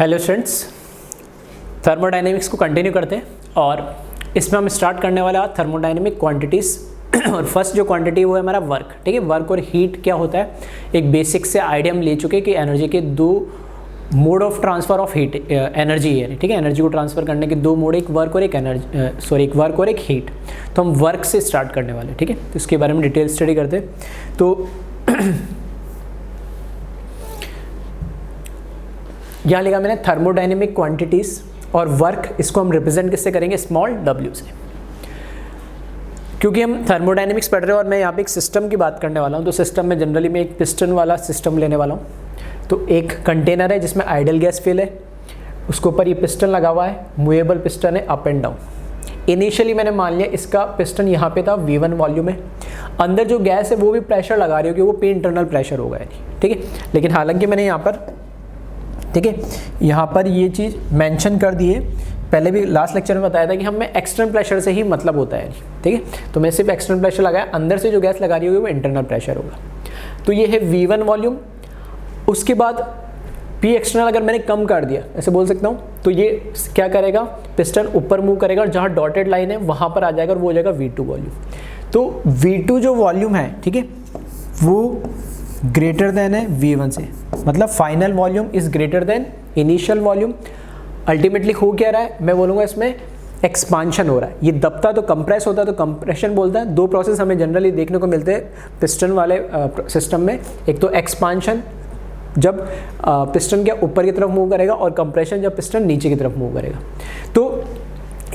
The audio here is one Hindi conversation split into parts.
हेलो स्टूडेंट्स, थर्मोडायनेमिक्स को कंटिन्यू करते हैं और इसमें हम स्टार्ट करने वाला थर्मोडायनेमिक क्वांटिटीज़ और फर्स्ट जो क्वांटिटी वो है हमारा वर्क। ठीक है, वर्क और हीट क्या होता है, एक बेसिक से आइडिया हम ले चुके हैं कि एनर्जी के दो mode of transfer of heat energy है। ठीक है, एनर्जी को ट्रांसफ़र करने के दो मोड, एक वर्क और एक एक वर्क और एक हीट। तो हम वर्क से स्टार्ट करने वाले। ठीक है, तो इसके बारे में डिटेल स्टडी करते हैं। तो यहाँ लिखा मैंने थर्मोडायनेमिक क्वांटिटीज़ और वर्क, इसको हम रिप्रेजेंट किससे करेंगे, स्मॉल w से। क्योंकि हम थर्मोडायनेमिक्स पढ़ रहे हैं और मैं यहाँ पे एक सिस्टम की बात करने वाला हूँ। तो सिस्टम में जनरली मैं एक पिस्टन वाला सिस्टम लेने वाला हूँ। तो एक कंटेनर है जिसमें आइडल गैस फिल है, उसके ऊपर ये पिस्टन लगा हुआ है, मूवेबल पिस्टन है अप एंड डाउन। इनिशियली मैंने मान लिया इसका पिस्टन यहाँ पे था V1 वॉल्यूम है, अंदर जो गैस है वो भी प्रेशर लगा रही हो कि वो P इंटरनल प्रेशर होगा। ठीक है, लेकिन हालांकि मैंने यहाँ पर, ठीक है, यहाँ पर ये चीज़ मेंशन कर दी है। पहले भी लास्ट लेक्चर में बताया था कि हमें एक्सटर्नल प्रेशर से ही मतलब होता है। ठीक है, तो मैं सिर्फ एक्सटर्नल प्रेशर लगाया, अंदर से जो गैस लगा रही होगी वो इंटरनल प्रेशर होगा। तो ये है V1 वॉल्यूम। उसके बाद P एक्सटर्नल अगर मैंने कम कर दिया, ऐसे बोल सकता हूँ, तो ये क्या करेगा, पिस्टन ऊपर मूव करेगा और जहाँ डॉटेड लाइन है वहाँ पर आ जाएगा और वो हो जाएगा V2 वॉल्यूम। तो V2 जो वॉल्यूम है, ठीक है, वो ग्रेटर देन है V1 से, मतलब final volume is greater than initial volume. Ultimately हो क्या रहा है, मैं बोलूँगा इसमें एक्सपांशन हो रहा है। ये दबता तो कंप्रेस होता है, तो कंप्रेशन बोलता है। दो प्रोसेस हमें जनरली देखने को मिलते हैं पिस्टन वाले सिस्टम में, एक तो एक्सपांशन जब पिस्टन के ऊपर की तरफ मूव करेगा और कंप्रेशन जब पिस्टन नीचे की तरफ मूव करेगा। तो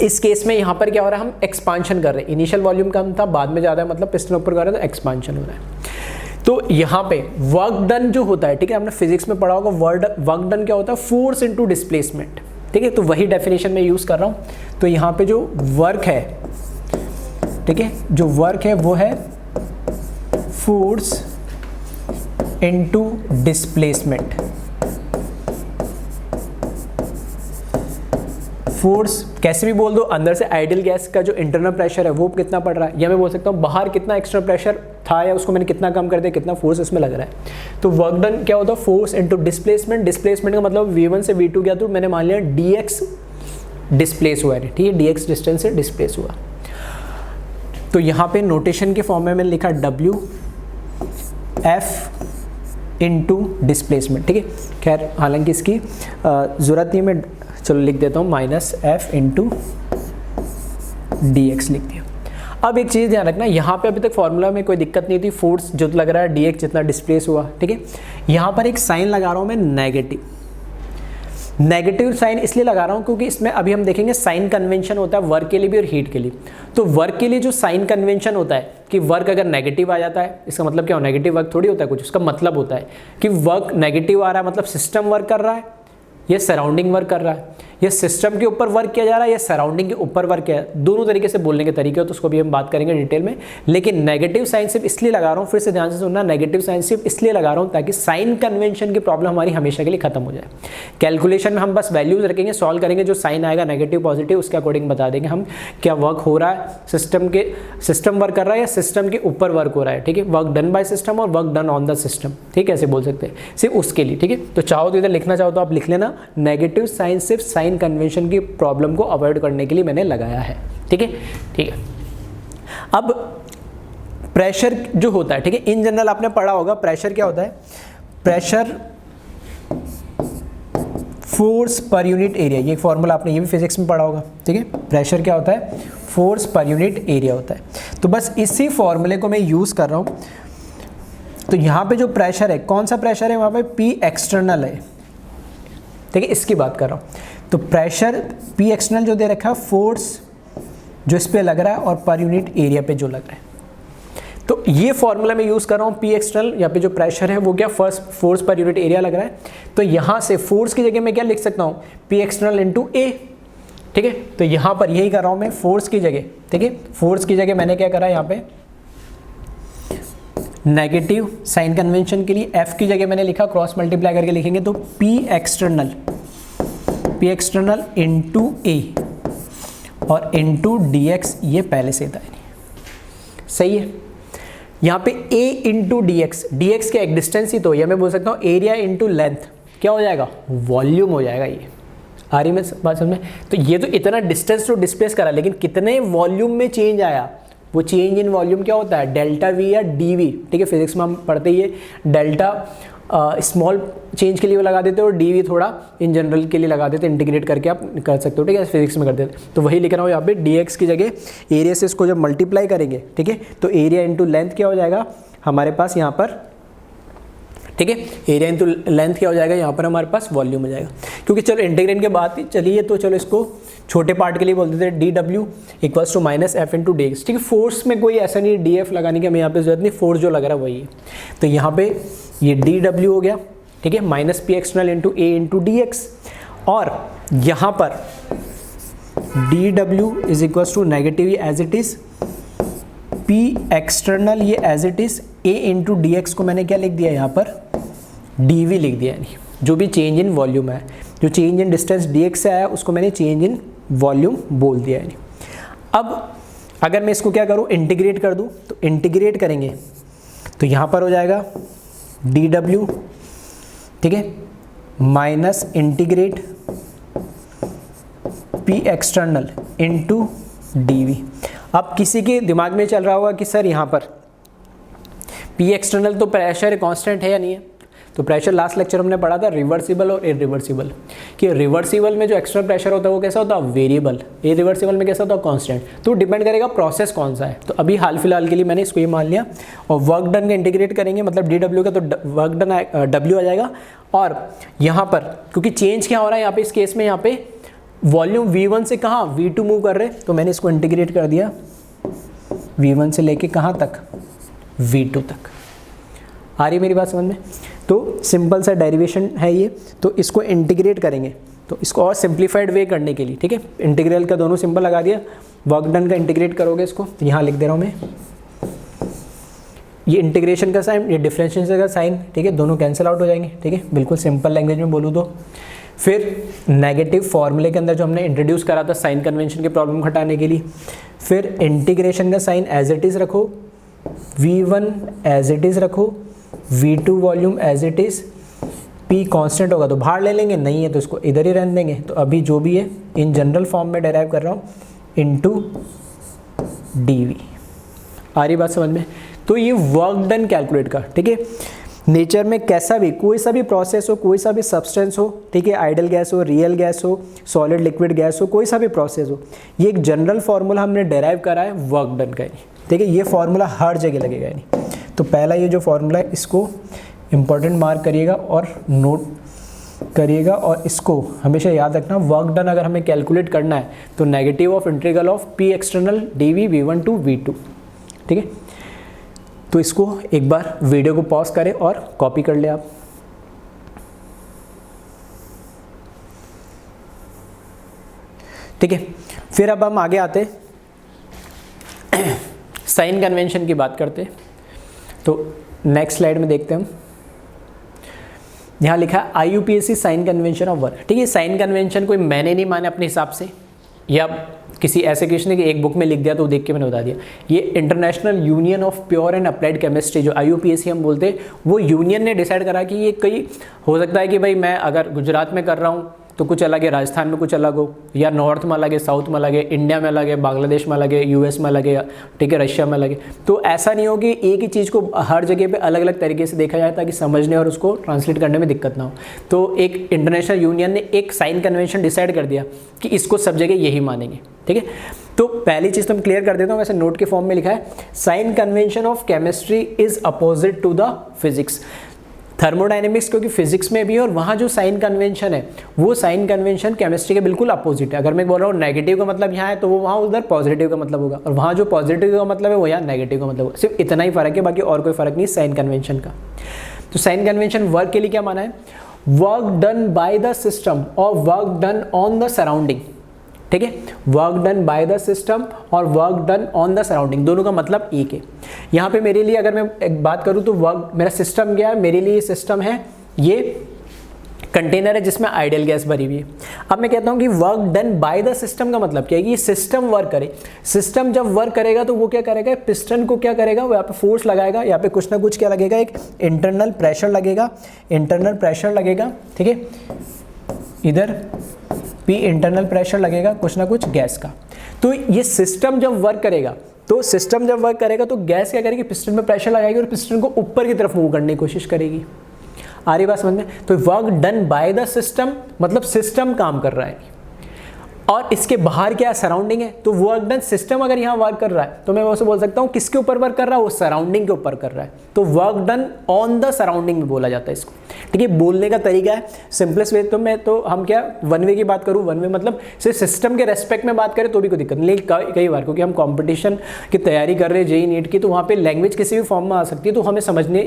इस केस में यहाँ पर क्या हो रहा है, हम एक्सपांशन कर रहे हैं। इनिशियल वॉल्यूम कम था, बाद में ज़्यादा है, मतलब पिस्टन ऊपर कर रहा है तो एक्सपांशन हो रहा है। तो यहाँ पे वर्क डन जो होता है, ठीक है, हमने फिजिक्स में पढ़ा होगा, वर्क डन क्या होता है, फोर्स इनटू डिस्प्लेसमेंट। ठीक है, तो वही डेफिनेशन में यूज़ कर रहा हूँ। तो यहाँ पे जो वर्क है, ठीक है, जो वर्क है वो है फोर्स इनटू डिस्प्लेसमेंट। फोर्स कैसे भी बोल दो, अंदर से आइडियल गैस का जो इंटरनल प्रेशर है वो कितना पड़ रहा है, या मैं बोल सकता हूँ बाहर कितना एक्सटर्नल प्रेशर था या उसको मैंने कितना कम कर दिया, कितना फोर्स इसमें लग रहा है। तो वर्क डन क्या होता है, फोर्स इनटू डिस्प्लेसमेंट। डिस्प्लेसमेंट का मतलब V1 से V2 गया तो मैंने मान लिया dx डिस्प्लेस हुआ है। ठीक है, dx डिस्टेंस से डिस्प्लेस हुआ। तो यहाँ पे नोटेशन के फॉर्म में मैंने लिखा W F इनटू डिस्प्लेसमेंट। ठीक है, खैर हालांकि इसकी ज़रूरत नहीं, मैं चलो लिख देता हूँ -F इंटू dx लिख दिया। अब एक चीज़ ध्यान रखना, यहाँ पे अभी तक फॉर्मूला में कोई दिक्कत नहीं थी, फोर्स जो लग रहा है dx जितना डिस्प्लेस हुआ। ठीक है, यहाँ पर एक साइन लगा रहा हूँ मैं नेगेटिव साइन इसलिए लगा रहा हूँ क्योंकि इसमें अभी हम देखेंगे साइन कन्वेंशन होता है वर्क के लिए भी और हीट के लिए। तो वर्क के लिए जो साइन कन्वेंशन होता है कि वर्क अगर नेगेटिव आ जाता है, इसका मतलब क्या हो, नेगेटिव वर्क थोड़ी होता है कुछ, उसका मतलब होता है कि वर्क नेगेटिव आ रहा है, मतलब सिस्टम वर्क कर रहा है या सराउंडिंग वर्क कर रहा है, या सिस्टम के ऊपर वर्क किया जा रहा है या सराउंडिंग के ऊपर वर्क किया, दोनों तरीके से बोलने के तरीके हो, तो उसको भी हम बात करेंगे डिटेल में। लेकिन नेगेटिव साइन सिर्फ इसलिए लगा रहा हूँ, फिर से ध्यान से सुनना, नेगेटिव साइन सिर्फ इसलिए लगा रहा हूँ ताकि साइन कन्वेंशन की प्रॉब्लम हमारी हमेशा के लिए खत्म हो जाए। कैलकुलेशन में हम बस वैल्यूज रखेंगे, सॉल्व करेंगे, जो साइन आएगा नेगेटिव पॉजिटिव उसके अकॉर्डिंग बता देंगे हम क्या वर्क हो रहा है, सिस्टम वर्क कर रहा है या सिस्टम के ऊपर वर्क हो रहा है। ठीक है, वर्क डन बाय सिस्टम और work done on the system. ठीक है, ऐसे बोल सकते हैं सिर्फ उसके लिए। ठीक है, तो चाहो तो इधर लिखना चाहो तो आप लिख लेना, नेगेटिव साइन सिर्फ साइन कन्वेंशन की प्रॉब्लम को अवॉइड करने के लिए मैंने लगाया है। ठीक है, ठीक है। अब प्रेशर जो होता है, ठीक है, इन जनरल आपने पढ़ा होगा प्रेशर क्या होता है, pressure force per unit area. ये फॉर्मूला आपने ये भी फिजिक्स में पढ़ा होगा। ठीक है, प्रेशर क्या होता है, फोर्स पर यूनिट एरिया होता है। तो बस इसी फॉर्मूले को मैं यूज कर रहा हूं। तो यहां पे जो प्रेशर है, कौन सा प्रेशर है, वहां पे P एक्सटर्नल है। ठीक है, इसकी बात कर रहा हूं। तो प्रेशर P एक्सटर्नल जो दे रखा है, फोर्स जो इस पे लग रहा है और पर यूनिट एरिया पे जो लग रहा है। तो ये फॉर्मूला मैं यूज कर रहा हूँ। P एक्सटर्नल यहाँ पे जो प्रेशर है वो क्या, first force per unit area लग रहा है। तो यहाँ से फोर्स की जगह मैं क्या लिख सकता हूँ, P एक्सटर्नल इंटू A। ठीक है, तो यहाँ पर यही कर रहा हूँ मैं फोर्स की जगह। ठीक है, फोर्स की जगह मैंने क्या करा, यहाँ पे नेगेटिव साइन कन्वेंशन के लिए F की जगह मैंने लिखा, क्रॉस मल्टीप्लाई करके लिखेंगे तो P एक्सटर्नल इंटू A और इंटू dx, ये पहले से था। सही है, यहाँ पे A इंटू dx, dx के एक डिस्टेंस ही तो, या मैं बोल सकता हूँ एरिया इंटू लेंथ। क्या हो जाएगा, वॉल्यूम हो जाएगा। ये आ रही मैं बात समझ में। तो ये तो इतना डिस्टेंस तो डिस्प्लेस करा, लेकिन कितने वॉल्यूम में चेंज आया, वो चेंज इन वॉल्यूम क्या होता है, डेल्टा वी या डी वी। ठीक है, फिजिक्स में हम पढ़ते ही है डेल्टा स्मॉल चेंज के लिए वो लगा देते हो और डी वी थोड़ा इन जनरल के लिए लगा देते, इंटीग्रेट करके आप कर सकते हो। ठीक है, फिजिक्स में कर देते। तो वही लिख रहा हूँ यहाँ पे, डी एक्स की जगह एरिया से इसको जब मल्टीप्लाई करेंगे, ठीक है, तो एरिया इंटू लेंथ क्या हो जाएगा हमारे पास यहाँ पर, ठीक है, एरिया इंटू लेंथ क्या हो जाएगा यहाँ पर हमारे पास वॉल्यूम हो जाएगा। क्योंकि चलो इंटीग्रेट के बाद चलिए, तो चलो इसको छोटे पार्ट के लिए बोल देते हैं D W equals to minus F into D X. ठीक है, फोर्स में कोई ऐसा नहीं डी एफ लगाने की हमें यहाँ पे जरूरत नहीं, फोर्स जो लग रहा है वही है। तो यहाँ पे ये डी डब्ल्यू हो गया, ठीक है, minus P external into A into D X, और यहाँ पर D W is equals to negative as it is, P external ये as it is, A into D X को मैंने क्या लिख दिया यहाँ पर, डी वी लिख दिया। यानी जो भी चेंज इन वॉल्यूम है, जो change in distance D x से आया उसको मैंने चेंज इन वॉल्यूम बोल दिया। यानी अब अगर मैं इसको क्या करूँ, इंटीग्रेट कर दूँ, तो इंटीग्रेट करेंगे तो यहाँ पर हो जाएगा डी डब्ल्यू, ठीक है, minus integrate P external into D V. अब किसी के दिमाग में चल रहा होगा कि सर यहाँ पर पी एक्सटर्नल तो प्रेशर कांस्टेंट है या नहीं है, तो प्रेशर लास्ट लेक्चर हमने पढ़ा था रिवर्सिबल और इरिवर्सिबल, कि रिवर्सिबल में जो एक्सटर्नल प्रेशर होता है वो कैसा होता है, वेरिएबल, इरिवर्सिबल में कैसा होता है, कांस्टेंट। तो डिपेंड करेगा प्रोसेस कौन सा है। तो अभी हाल फिलहाल के लिए मैंने इसको ये मान लिया, और वर्क डन का इंटीग्रेट करेंगे मतलब डी डब्ल्यू का, तो वर्क डन डब्ल्यू आ जाएगा। और यहाँ पर क्योंकि चेंज क्या हो रहा है यहाँ पे, इस केस में यहाँ पे वॉल्यूम V1 से कहाँ V2 मूव कर रहे हैं, तो मैंने इसको इंटीग्रेट कर दिया V1 से लेके कहाँ तक, V2 तक। आ रही मेरी बात समझ में। तो सिंपल सा डेरिवेशन है ये, तो इसको इंटीग्रेट करेंगे, तो इसको और सिंप्लीफाइड वे करने के लिए, ठीक है, इंटीग्रल का दोनों सिंबल लगा दिया, वर्क डन का इंटीग्रेट करोगे इसको, तो यहाँ लिख दे रहा हूँ मैं, ये इंटीग्रेशन का साइन, ये डिफरेंशिएशन का साइन, ठीक है, दोनों कैंसिल आउट हो जाएंगे। ठीक है, बिल्कुल सिंपल लैंग्वेज में बोलूँ तो फिर नेगेटिव फॉर्मूले के अंदर जो हमने इंट्रोड्यूस करा था साइन कन्वेंशन के प्रॉब्लम हटाने के लिए, फिर इंटीग्रेशन का साइन एज इट इज़ रखो, V1 एज इट इज़ रखो, V2 volume as it is, P constant होगा तो बाहर ले लेंगे, नहीं है तो इसको इधर ही रहने देंगे। तो अभी जो भी है इन जनरल फॉर्म में डेराइव कर रहा हूँ इनटू dV। आ रही बात समझ में। तो ये वर्क डन कैलकुलेट का, ठीक है, नेचर में कैसा भी कोई सा भी प्रोसेस हो, कोई सा भी सब्सटेंस हो, ठीक है, आइडल गैस हो, रियल गैस हो, सॉलिड लिक्विड गैस हो, कोई सा भी प्रोसेस हो, ये एक जनरल फार्मूला हमने डेराइव करा है वर्क डन का। ठीक है, ये फार्मूला हर जगह लगेगा। नहीं तो पहला ये जो फार्मूला है इसको इम्पोर्टेंट मार्क करिएगा और नोट करिएगा, और इसको हमेशा याद रखना, वर्क डन अगर हमें कैलकुलेट करना है तो negative of integral of P external dV V1 to V2। ठीक है, तो इसको एक बार वीडियो को पॉज करें और कॉपी कर ले आप। ठीक है, फिर अब हम आगे आते साइन कन्वेंशन की बात करते हैं। तो नेक्स्ट स्लाइड में देखते हैं हम, यहाँ लिखा है IUPAC sign convention of work. ठीक है, साइन कन्वेंशन कोई मैंने नहीं माने अपने हिसाब से, या किसी ऐसे क्वेश्चन है कि एक बुक में लिख दिया तो देख के मैंने बता दिया। ये international union of pure and applied chemistry, जो IUPAC हम बोलते हैं, वो यूनियन ने डिसाइड करा कि ये कई हो सकता है कि भाई मैं अगर गुजरात में कर रहा हूँ तो कुछ अलग है, राजस्थान में कुछ अलग हो, या नॉर्थ में अलग है, साउथ में अलग है, इंडिया में अलग है, बांग्लादेश में अलग है, US में अलग है, ठीक है, रशिया में अलग है। तो ऐसा नहीं हो कि एक ही चीज़ को हर जगह पे अलग अलग तरीके से देखा जाए ताकि समझने और उसको ट्रांसलेट करने में दिक्कत ना हो। तो एक इंटरनेशनल यूनियन ने एक साइन कन्वेंशन डिसाइड कर दिया कि इसको सब जगह यही मानेंगे। ठीक है, तो पहली चीज़ तो हम क्लियर कर देता हूँ, वैसे नोट के फॉर्म में लिखा है sign convention of chemistry is opposite to the physics. Thermodynamics क्योंकि फिजिक्स में भी है, और वहाँ जो साइन कन्वेंशन है वो साइन कन्वेंशन केमिस्ट्री के बिल्कुल अपोजिट है। अगर मैं बोल रहा हूँ नेगेटिव का मतलब यहाँ है तो वो वहाँ उधर पॉजिटिव का मतलब होगा, और वहाँ जो पॉजिटिव का मतलब है वो यहाँ नेगेटिव का मतलब होगा। सिर्फ इतना ही फर्क है, बाकी और कोई फर्क नहीं साइन कन्वेंशन का। तो साइन कन्वेंशन वर्क के लिए क्या माना है, work done by the system और work done on the surrounding. ठीक है, work done by the system और work done on the surrounding, दोनों का मतलब एक है। यहाँ पे मेरे लिए अगर मैं एक बात करूँ तो वर्क, मेरा सिस्टम क्या है, मेरे लिए सिस्टम है ये कंटेनर है जिसमें आइडियल गैस भरी हुई है। अब मैं कहता हूँ कि work done by the system का मतलब क्या है कि ये सिस्टम वर्क करे। सिस्टम जब वर्क करेगा तो वो क्या करेगा, पिस्टन को क्या करेगा, वो यहाँ पे फोर्स लगाएगा, यहाँ पे कुछ ना कुछ क्या लगेगा, एक इंटरनल प्रेशर लगेगा, इंटरनल प्रेशर लगेगा, ठीक है, इधर भी इंटरनल प्रेशर लगेगा कुछ ना कुछ गैस का। तो ये सिस्टम जब वर्क करेगा तो गैस क्या करेगी, पिस्टन में प्रेशर लगाएगी और पिस्टन को ऊपर की तरफ मूव करने की कोशिश करेगी। आ रही बात समझ में? तो work done by the system मतलब सिस्टम काम कर रहा है, और इसके बाहर क्या सराउंडिंग है। तो वर्क डन सिस्टम अगर यहाँ वर्क कर रहा है तो मैं वैसे बोल सकता हूँ किसके ऊपर वर्क कर रहा है, वो सराउंडिंग के ऊपर कर रहा है। तो work done on the surrounding में बोला जाता है इसको, ठीक है। बोलने का तरीका है सिंपलेस्ट वे तो हम क्या वन वे की बात करूँ, वन वे मतलब सिर्फ सिस्टम के रेस्पेक्ट में बात करें तो भी कोई दिक्कत नहीं, लेकिन कई बार क्योंकि हम कॉम्पिटिशन की तैयारी कर रहे हैं जेईई नीट की, तो वहाँ पे लैंग्वेज किसी भी फॉर्म में आ सकती है, तो हमें समझने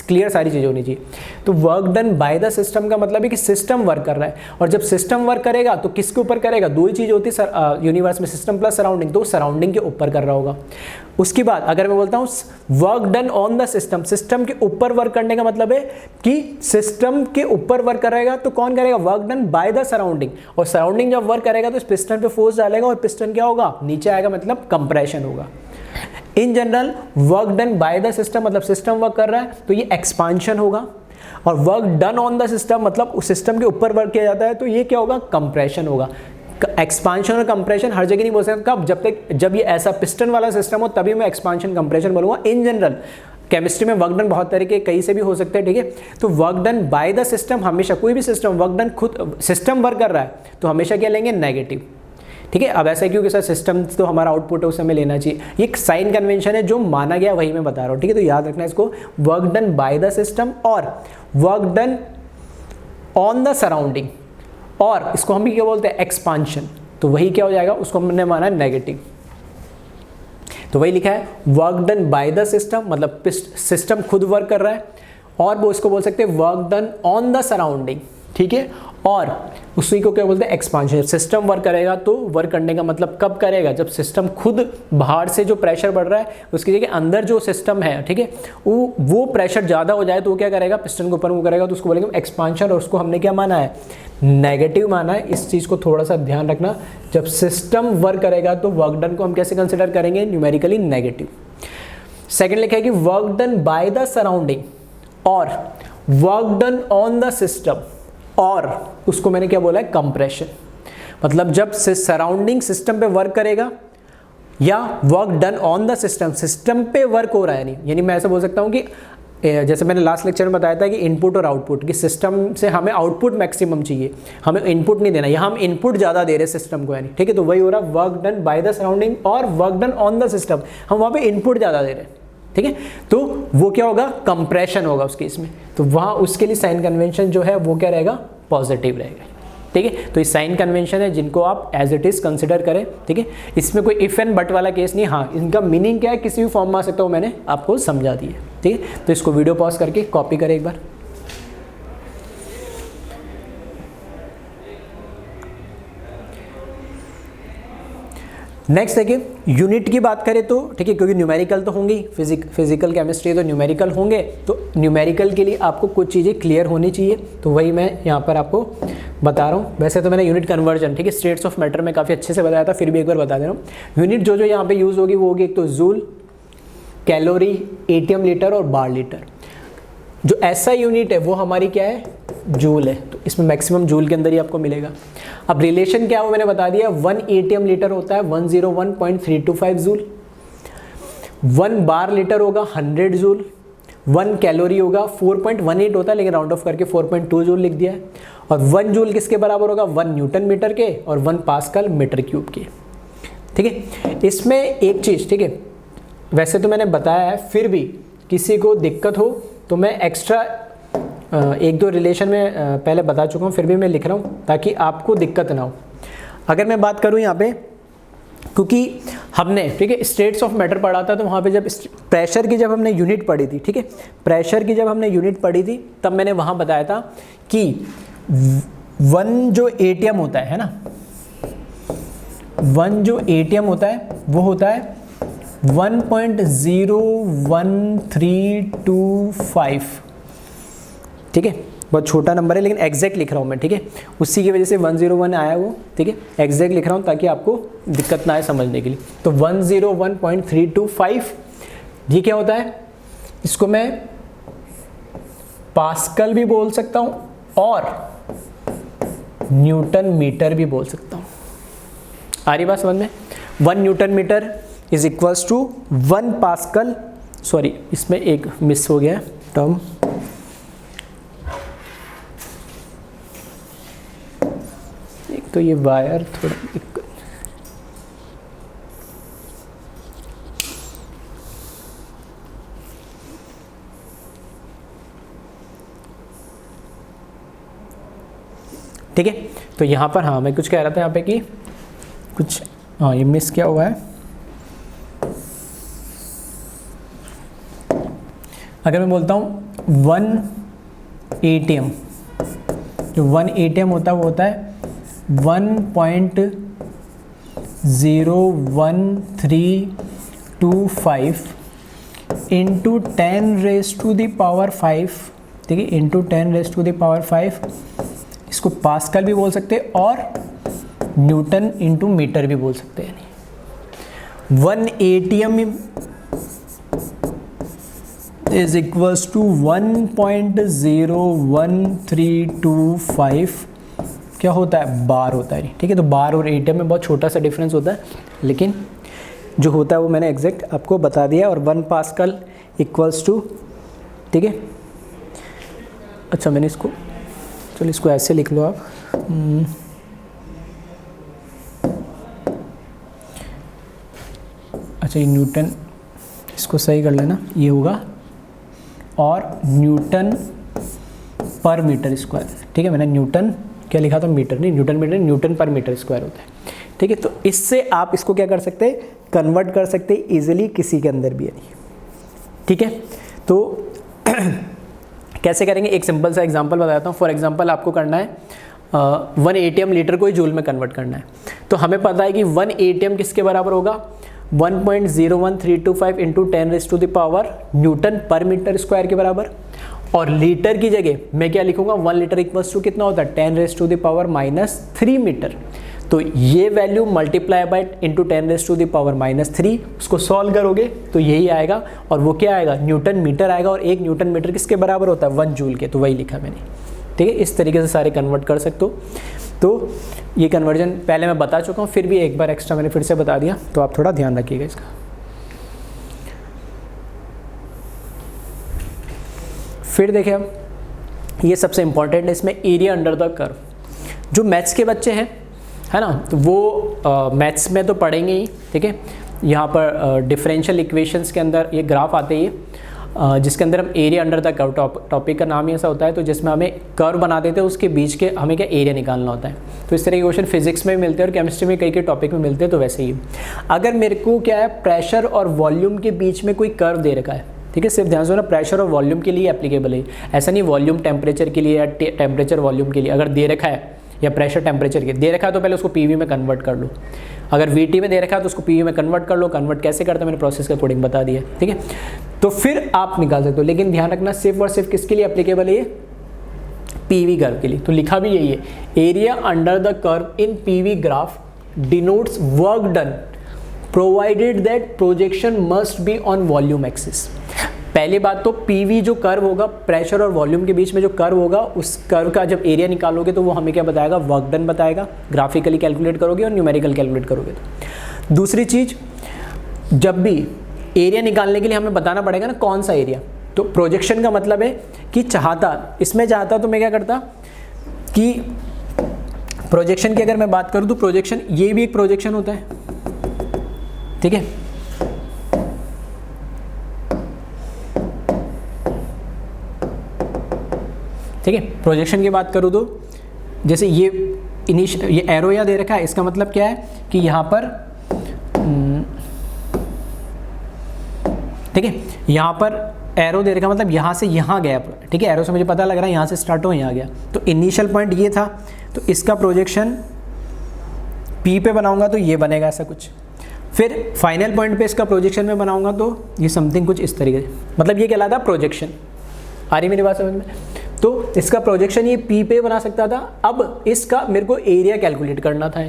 क्लियर सारी चीज़ें होनी चाहिए। तो work done by the system का मतलब है कि सिस्टम वर्क कर रहा है, और जब सिस्टम वर्क करेगा तो किसके ऊपर करेगा, दो ही चीज़ होती है यूनिवर्स में, सिस्टम प्लस सराउंडिंग, तो सराउंडिंग के ऊपर कर रहा होगा। उसके बाद अगर मैं बोलता हूं work done on the system, system के ऊपर वर्क करने का मतलब है कि सिस्टम के ऊपर वर्क करेगा तो कौन करेगा, work done by the surrounding, और सराउंडिंग जब वर्क करेगा तो इस पिस्टन पे फोर्स डालेगा और पिस्टन क्या होगा, नीचे आएगा, मतलब कंप्रेशन होगा। In general work done by the system मतलब सिस्टम वर्क कर रहा है तो ये एक्सपांशन होगा, और work done on the system मतलब उस सिस्टम के ऊपर वर्क किया जाता है तो ये क्या होगा, कंप्रेशन होगा। एक्सपांशन और कंप्रेशन हर जगह नहीं बोल सकता, कब, जब ये ऐसा पिस्टन वाला सिस्टम हो तभी मैं एक्सपांशन कंप्रेशन बोलूँगा। इन जनरल केमिस्ट्री में वर्क डन बहुत तरह के कहीं से भी हो सकते हैं, ठीक है। तो work done by the system हमेशा, कोई भी सिस्टम वर्क डन खुद सिस्टम वर्क कर रहा है तो हमेशा क्या लेंगे, नेगेटिव, ठीक है। अब ऐसा क्योंकि सर सिस्टम तो हमारा आउटपुट है, उसे हमें लेना चाहिए, ये एक साइन कन्वेंशन है जो माना गया वही मैं बता रहा हूँ, ठीक है। तो याद रखना इसको, work done by the system और work done on the surrounding, और इसको हम भी क्या बोलते हैं, एक्सपांशन, तो वही क्या हो जाएगा, उसको हमने माना है नेगेटिव। तो वही लिखा है work done by the system मतलब सिस्टम खुद वर्क कर रहा है, और वो इसको बोल सकते हैं work done on the surrounding, ठीक है। और उसी को क्या बोलते हैं, एक्सपांशन। सिस्टम वर्क करेगा तो वर्क करने का मतलब कब करेगा, जब सिस्टम खुद बाहर से जो प्रेशर बढ़ रहा है उसकी जगह अंदर जो सिस्टम है, ठीक है, वो प्रेशर ज़्यादा हो जाए तो वो क्या करेगा, पिस्टन को ऊपर मूव करेगा, तो उसको बोलेंगे एक्सपांशन, और उसको हमने क्या माना है, नेगेटिव माना है। इस चीज़ को थोड़ा सा ध्यान रखना, जब सिस्टम वर्क करेगा तो वर्क डन को हम कैसे कंसिडर करेंगे, न्यूमेरिकली नेगेटिव। सेकेंड लिखा है कि work done by the surrounding और work done on the system, और उसको मैंने क्या बोला है, कंप्रेशन। मतलब जब सराउंडिंग सिस्टम पे वर्क करेगा या work done on the system, system पे वर्क हो रहा है, नहीं यानी मैं ऐसा बोल सकता हूँ कि जैसे मैंने लास्ट लेक्चर में बताया था कि इनपुट और आउटपुट, कि सिस्टम से हमें आउटपुट मैक्सिमम चाहिए, हमें इनपुट नहीं देना, यहाँ हम इनपुट ज़्यादा दे रहे हैं सिस्टम को, यानी ठीक है। तो वही हो रहा है work done by the surrounding और work done on the system, हम वहाँ पे इनपुट ज़्यादा दे रहे हैं, ठीक है। तो वो क्या होगा, कंप्रेशन होगा उस केस में, तो वहाँ उसके लिए साइन कन्वेंशन जो है वो क्या रहेगा, पॉजिटिव रहेगा, ठीक है। तो ये साइन कन्वेंशन है जिनको आप एज इट इज़ कंसिडर करें, ठीक है। इसमें कोई इफ़ एंड बट वाला केस नहीं, हाँ इनका मीनिंग क्या है किसी भी फॉर्म में आ सकता हो, मैंने आपको समझा दिया, ठीक है। तो इसको वीडियो पॉज करके कॉपी करें एक बार। नेक्स्ट देखिए, यूनिट की बात करें तो ठीक है, क्योंकि न्यूमेरिकल तो होंगी, फिजिकल केमिस्ट्री तो न्यूमेरिकल होंगे, तो न्यूमेरिकल के लिए आपको कुछ चीज़ें क्लियर होनी चाहिए, तो वही मैं यहाँ पर आपको बता रहा हूँ। वैसे तो मैंने यूनिट कन्वर्जन, ठीक है, स्टेट्स ऑफ मैटर में काफ़ी अच्छे से बताया था, फिर भी एक बार बता दे रहा हूँ। यूनिट जो यहाँ पे यूज़ होगी वो होगी एक तो जूल, कैलोरी, एटीएम लीटर और बार लीटर। जो ऐसा यूनिट है वो हमारी क्या है, जूल है, तो इसमें मैक्सिमम जूल के अंदर ही आपको मिलेगा। अब रिलेशन क्या हो मैंने बता दिया, 1 एटीएम लीटर होता है 101.325 जूल, 1 बार लीटर होगा 100 जूल, 1 कैलोरी होगा 4.18 होता है लेकिन राउंड ऑफ करके 4.2 जूल लिख दिया है, और 1 जूल किसके बराबर होगा, 1 न्यूटन मीटर के और 1 पास्कल मीटर क्यूब के, ठीक है। इसमें एक चीज़, ठीक है, वैसे तो मैंने बताया है, फिर भी किसी को दिक्कत हो तो मैं एक्स्ट्रा एक दो रिलेशन में पहले बता चुका हूँ, फिर भी मैं लिख रहा हूँ ताकि आपको दिक्कत ना हो। अगर मैं बात करूँ यहाँ पे, क्योंकि हमने ठीक है स्टेट्स ऑफ मैटर पढ़ा था, तो वहाँ पे जब प्रेशर की जब हमने यूनिट पढ़ी थी, ठीक है, प्रेशर की जब हमने यूनिट पढ़ी थी तब मैंने वहाँ बताया था कि 1 जो एटीएम होता है ना, 1 जो एटीएम होता है वो होता है 1.01325, ठीक है, बहुत छोटा नंबर है लेकिन एग्जैक्ट लिख रहा हूँ मैं, ठीक है, उसी की वजह से 101 आया वो, ठीक है, एग्जैक्ट लिख रहा हूँ ताकि आपको दिक्कत ना आए समझने के लिए। तो 101.325 ये क्या होता है, इसको मैं पास्कल भी बोल सकता हूँ और न्यूटन मीटर भी बोल सकता हूँ। आ रही बात समझ में? 1 newton metre is equals to 1 pascal, sorry इसमें एक मिस हो गया है टर्म, एक तो ये वायर थोड़ा ठीक है। तो यहाँ पर हाँ मैं कुछ कह रहा था यहाँ पे कि कुछ हाँ ये मिस क्या हुआ है, अगर मैं बोलता हूँ 1 ATM, जो 1 ATM होता है वो होता है 1.01325 into 10 raise to the power 5, ठीक है, into 10 raise to the power 5, इसको पास्कल भी बोल सकते हैं और न्यूटन इंटू मीटर भी बोल सकते हैं। 1 ATM इज इक्वल्स टू 1.01325 क्या होता है, बार होता है, ठीक है। तो बार और ATM में बहुत छोटा सा डिफरेंस होता है, लेकिन जो होता है वो मैंने एग्जैक्ट आपको बता दिया। और 1 पास्कल इक्वल्स टू, ठीक है, अच्छा मैंने इसको, चलो इसको ऐसे लिख लो आप, अच्छा ये न्यूटन, इसको सही कर लेना, ये होगा और न्यूटन पर मीटर स्क्वायर, ठीक है। मैंने न्यूटन क्या लिखा था, मीटर नहीं, न्यूटन मीटर, न्यूटन पर मीटर स्क्वायर होता है, ठीक है। तो इससे आप इसको क्या कर सकते हैं, कन्वर्ट कर सकते हैं इजीली किसी के अंदर भी, यानी ठीक है। तो कैसे करेंगे, एक सिंपल सा एग्जांपल बताता हूँ। फॉर एग्जांपल आपको करना है 1 ATM लीटर को जूल में कन्वर्ट करना है। तो हमें पता है कि 1 ATM किसके बराबर होगा, 1.01325 into 10 raise to the power newton पर मीटर स्क्वायर के बराबर। और लीटर की जगह मैं क्या लिखूंगा, 1 लीटर इक्वल्स टू कितना होता है, 10 raise to the power -3 metre. तो ये value multiply by into 10 raise to the power -3, उसको सॉल्व करोगे तो यही आएगा, और वो क्या आएगा, न्यूटन मीटर आएगा। और 1 न्यूटन मीटर किसके बराबर होता है, 1 जूल के, तो वही लिखा मैंने, ठीक है। इस तरीके से सारे कन्वर्ट कर सकते हो। तो ये कन्वर्जन पहले मैं बता चुका हूँ, फिर भी एक बार एक्स्ट्रा मैंने फिर से बता दिया, तो आप थोड़ा ध्यान रखिएगा इसका। फिर देखिए अब ये सबसे इंपॉर्टेंट है, इसमें एरिया अंडर द कर्व। जो मैथ्स के बच्चे हैं, है ना, तो वो मैथ्स में तो पढ़ेंगे ही, ठीक है। यहाँ पर डिफरेंशियल इक्वेशंस के अंदर ये ग्राफ आते हैं, जिसके अंदर हम area under the curve, topic का नाम ही ऐसा होता है। तो जिसमें हमें कर्व बना देते हैं, उसके बीच के हमें क्या एरिया निकालना होता है। तो इस तरह के क्वेश्चन फिजिक्स में भी मिलते हैं और केमिस्ट्री में कई टॉपिक में मिलते हैं। तो वैसे ही अगर मेरे को क्या है, प्रेशर और वॉल्यूम के बीच में कोई कर्व दे रखा है, ठीक है, सिर्फ ध्यान से ना, प्रेशर और वॉल्यूम के लिए एप्लीकेबल है, ऐसा नहीं वॉल्यूम टेम्परेचर के लिए या टेम्परेचर वॉल्यूम के लिए। अगर दे रखा है या प्रेशर टेम्परेचर के दे रखा है तो पहले उसको PV में कन्वर्ट कर लो। अगर VT में दे रखा है तो उसको PV में कन्वर्ट कर लो। कन्वर्ट कैसे करते हैं मैंने प्रोसेस के अकॉर्डिंग बता दिया, ठीक है। तो फिर आप निकाल सकते हो, लेकिन ध्यान रखना सिर्फ और सिर्फ किसके लिए एप्लीकेबल है, ये PV कर्व के लिए। तो लिखा भी यही है, area under the curve in PV graph denotes work done provided that projection must be on volume axis. पहली बात तो PV जो कर्व होगा, प्रेशर और वॉल्यूम के बीच में जो कर्व होगा, उस कर्व का जब एरिया निकालोगे तो वो हमें क्या बताएगा, वर्क डन बताएगा। ग्राफिकली कैलकुलेट करोगे और न्यूमेरिकल कैलकुलेट करोगे तो। दूसरी चीज, जब भी एरिया निकालने के लिए हमें बताना पड़ेगा ना कौन सा एरिया। तो प्रोजेक्शन का मतलब है कि चाहता, इसमें चाहता तो मैं क्या करता कि प्रोजेक्शन की अगर मैं बात करूँ तो प्रोजेक्शन, ये भी एक प्रोजेक्शन होता है, ठीक है। ठीक है, प्रोजेक्शन की बात करूँ तो जैसे ये ये एरो या दे रखा है, इसका मतलब क्या है कि यहाँ पर, ठीक है, यहाँ पर एरो दे रखा मतलब यहाँ से यहाँ गया, ठीक है। एरो से मुझे पता लग रहा है यहाँ से स्टार्ट हो यहाँ गया। तो इनिशियल पॉइंट ये था, तो इसका प्रोजेक्शन P पे बनाऊंगा तो ये बनेगा ऐसा कुछ। फिर फाइनल पॉइंट पे इसका प्रोजेक्शन में बनाऊंगा तो ये समथिंग कुछ इस तरीके से, मतलब ये कहलाता है प्रोजेक्शन। आ रही मेरी बात समझ में? तो इसका प्रोजेक्शन ये P पे बना सकता था। अब इसका मेरे को एरिया कैलकुलेट करना था,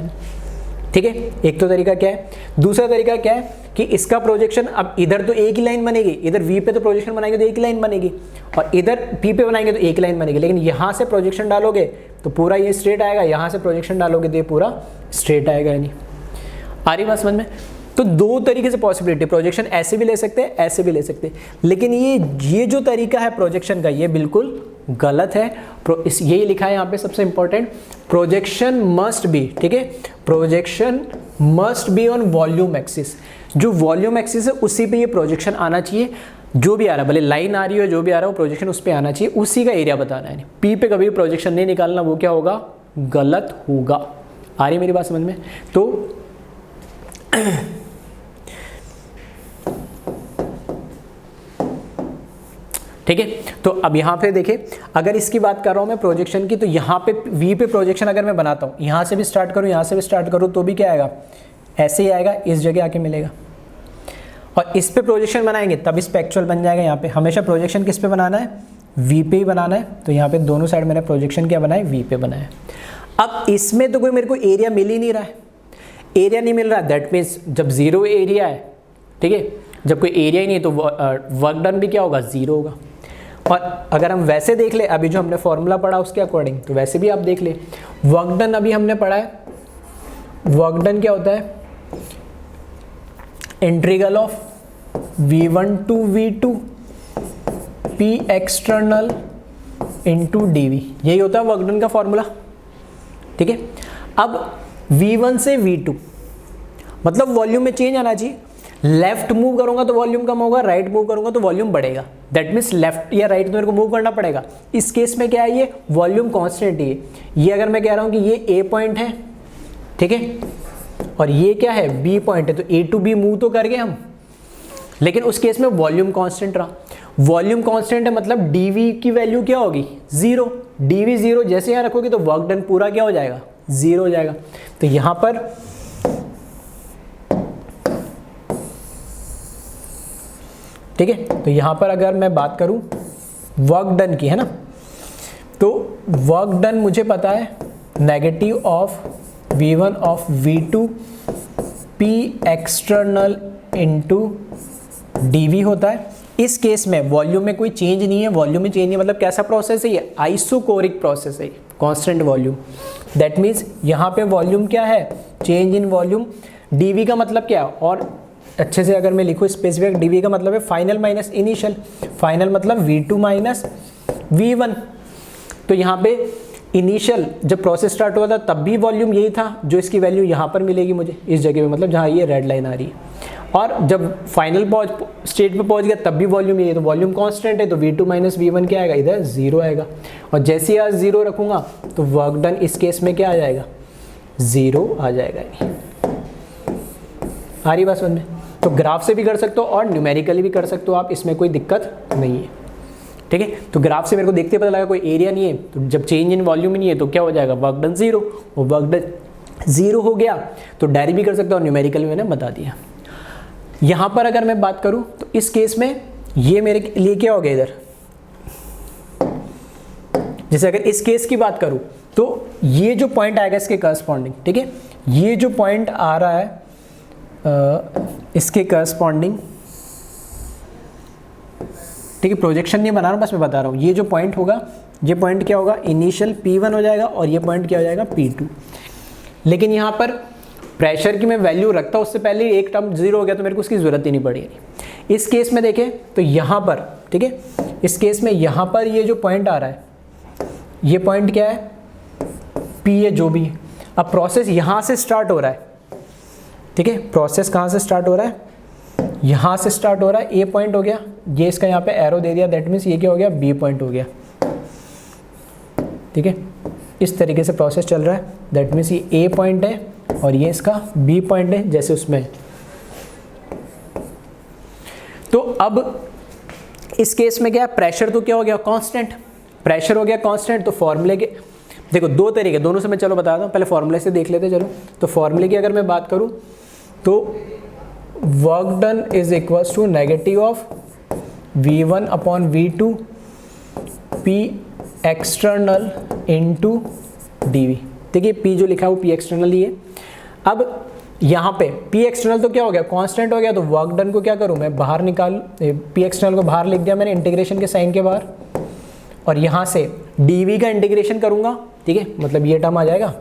ठीक है। एक तो तरीका क्या है, दूसरा तरीका क्या है कि इसका प्रोजेक्शन, अब इधर तो एक ही लाइन बनेगी, इधर V पे तो प्रोजेक्शन बनाएंगे तो एक ही लाइन बनेगी, और इधर P पे बनाएंगे तो एक लाइन बनेगी। लेकिन यहाँ से प्रोजेक्शन डालोगे तो पूरा ये स्ट्रेट आएगा, यहाँ से प्रोजेक्शन डालोगे तो ये पूरा स्ट्रेट आएगा। यानी आ रही बात समझ में? तो दो तरीके से पॉसिबिलिटी, प्रोजेक्शन ऐसे भी ले सकते हैं, ऐसे भी ले सकते हैं। लेकिन ये जो तरीका है प्रोजेक्शन का, ये बिल्कुल गलत है। यही लिखा है यहाँ पे सबसे इंपॉर्टेंट, प्रोजेक्शन मस्ट बी, ठीक है, projection must be on volume axis. जो वॉल्यूम एक्सिस है उसी पे ये प्रोजेक्शन आना चाहिए। जो भी आ रहा है, भले लाइन आ रही हो, जो भी आ रहा हो, प्रोजेक्शन उस पर आना चाहिए, उसी का एरिया बताना है। P पे कभी प्रोजेक्शन नहीं निकालना, वो क्या होगा, गलत होगा। आ रही है मेरी बात समझ में? तो ठीक है, तो अब यहाँ पे देखिए, अगर इसकी बात कर रहा हूँ मैं प्रोजेक्शन की, तो यहाँ पे V पे प्रोजेक्शन अगर मैं बनाता हूँ, यहाँ से भी स्टार्ट करूँ, यहाँ से भी स्टार्ट करूँ, तो भी क्या आएगा, ऐसे ही आएगा, इस जगह आके मिलेगा। और इस पे प्रोजेक्शन बनाएंगे तब इस पे एक्चुअल बन जाएगा। यहाँ पे हमेशा प्रोजेक्शन किस पे बनाना है, V पे ही बनाना है। तो यहाँ पे दोनों साइड मैंने प्रोजेक्शन क्या बनाया, V पे बनाया। अब इसमें तो कोई मेरे को एरिया मिल ही नहीं रहा है, एरिया नहीं मिल रहा, दैट मीन्स जब जीरो एरिया है, ठीक है, जब कोई एरिया ही नहीं है तो वर्क डन भी क्या होगा, जीरो होगा। और अगर हम वैसे देख ले, अभी जो हमने फॉर्मूला पढ़ा उसके अकॉर्डिंग, तो वैसे भी आप देख ले, वर्क डन अभी हमने पढ़ा है, वर्क डन क्या होता है, integral of V1 to V2 P external into dV, यही होता है वर्क डन का फॉर्मूला, ठीक है। अब V1 से V2 मतलब वॉल्यूम में चेंज आना चाहिए। लेफ्ट मूव करूंगा तो वॉल्यूम कम होगा, राइट मूव करूंगा तो वॉल्यूम बढ़ेगा। दैट मीन्स लेफ्ट या राइट तो मेरे को मूव करना पड़ेगा। इस केस में क्या है, ये वॉल्यूम कांस्टेंट है। ये अगर मैं कह रहा हूं कि ये A पॉइंट है, ठीक है, और ये क्या है, B पॉइंट है, तो A टू B मूव तो कर गए हम, लेकिन उस केस में वॉल्यूम कांस्टेंट रहा। वॉल्यूम कांस्टेंट है मतलब dV की वैल्यू क्या होगी, जीरो। dV जीरो जैसे यहाँ रखोगे तो वर्क डन पूरा क्या हो जाएगा, जीरो हो जाएगा। तो यहां पर ठीक है, तो यहां पर अगर मैं बात करूं वर्क डन की, है ना, तो वर्क डन मुझे पता है negative of V1 of V2 P external into dV होता है। इस केस में वॉल्यूम में कोई चेंज नहीं है, वॉल्यूम में चेंज नहीं मतलब कैसा प्रोसेस है, ये आइसोकोरिक प्रोसेस है, कांस्टेंट वॉल्यूम। दैट मीन्स यहाँ पे वॉल्यूम क्या है, चेंज इन वॉल्यूम। dV का मतलब क्या है, और अच्छे से अगर मैं लिखूँ स्पेसिफिक, dV का मतलब है फाइनल माइनस इनिशियल। फाइनल मतलब V2 माइनस V1। तो यहाँ पे इनिशियल जब प्रोसेस स्टार्ट हुआ था तब भी वॉल्यूम यही था, जो इसकी वैल्यू यहाँ पर मिलेगी मुझे इस जगह पे, मतलब जहाँ ये रेड लाइन आ रही है। और जब फाइनल स्टेट पे पहुँच गया तब भी वॉल्यूम यही है, तो वॉल्यूम कांस्टेंट है, तो V2 माइनस V1 क्या आएगा, इधर जीरो आएगा। और जैसे ही आज जीरो रखूँगा तो वर्क डन इस केस में क्या आ जाएगा, जीरो आ जाएगा। आ रही बात समझ में? तो ग्राफ से भी कर सकते हो और न्यूमेरिकली भी कर सकते हो आप, इसमें कोई दिक्कत नहीं है, ठीक है। तो ग्राफ से मेरे को देखते पता लगा कोई एरिया नहीं है, तो जब चेंज इन वॉल्यूम नहीं है तो क्या हो जाएगा, वर्क डन जीरो। और वर्क डन जीरो हो गया तो डायरेक्ट भी कर सकते हो और न्यूमेरिकल मैंने बता दिया। यहाँ पर अगर मैं बात करूँ तो इस केस में ये मेरे लिए क्या हो गया इधर, जैसे अगर इस केस की बात करूँ तो ये जो पॉइंट आएगा इसके करस्पॉन्डिंग, ठीक है, ये जो पॉइंट आ रहा है इसके करस्पॉन्डिंग, ठीक है, प्रोजेक्शन नहीं बना रहा हूँ, बस मैं बता रहा हूँ। ये जो पॉइंट होगा, ये पॉइंट क्या होगा, इनिशियल P1 हो जाएगा और ये पॉइंट क्या हो जाएगा, P2। लेकिन यहाँ पर प्रेशर की मैं वैल्यू रखता हूँ उससे पहले एक टर्म जीरो हो गया तो मेरे को उसकी ज़रूरत ही नहीं पड़ी। इस केस में देखें तो यहाँ पर, ठीक है, इस केस में यहाँ पर ये जो पॉइंट आ रहा है, ये पॉइंट क्या है, P है जो भी है। अब प्रोसेस यहाँ से स्टार्ट हो रहा है, ठीक है, प्रोसेस कहाँ से स्टार्ट हो रहा है, यहाँ से स्टार्ट हो रहा है। A पॉइंट हो गया, ये इसका यहाँ पे एरो दे दिया, दैट मीन्स ये क्या हो गया, B पॉइंट हो गया, ठीक है। इस तरीके से प्रोसेस चल रहा है, दैट मीन्स ये A पॉइंट है और ये इसका B पॉइंट है जैसे उसमें। तो अब इस केस में क्या है, प्रेशर तो क्या हो गया, कांस्टेंट, प्रेशर हो गया कांस्टेंट। तो फॉर्मूले के देखो दो तरीके, दोनों से मैं चलो बता दूं, पहले फॉर्मूले से देख लेते चलो। तो फॉर्मूले की अगर मैं बात करूं तो work done is equals to negative of V1 upon V2 P external into D V. देखिए पी जो लिखा है वो पी एक्सटर्नल ही है। अब यहाँ पे पी एक्सटर्नल तो क्या हो गया, कांस्टेंट हो गया, तो वर्क डन को क्या करूँ मैं बाहर निकाल, पी एक्सटर्नल को बाहर लिख दिया मैंने इंटीग्रेशन के साइन के बाहर, और यहाँ से डी का इंटीग्रेशन करूँगा, ठीक है, मतलब ये टर्म आ जाएगा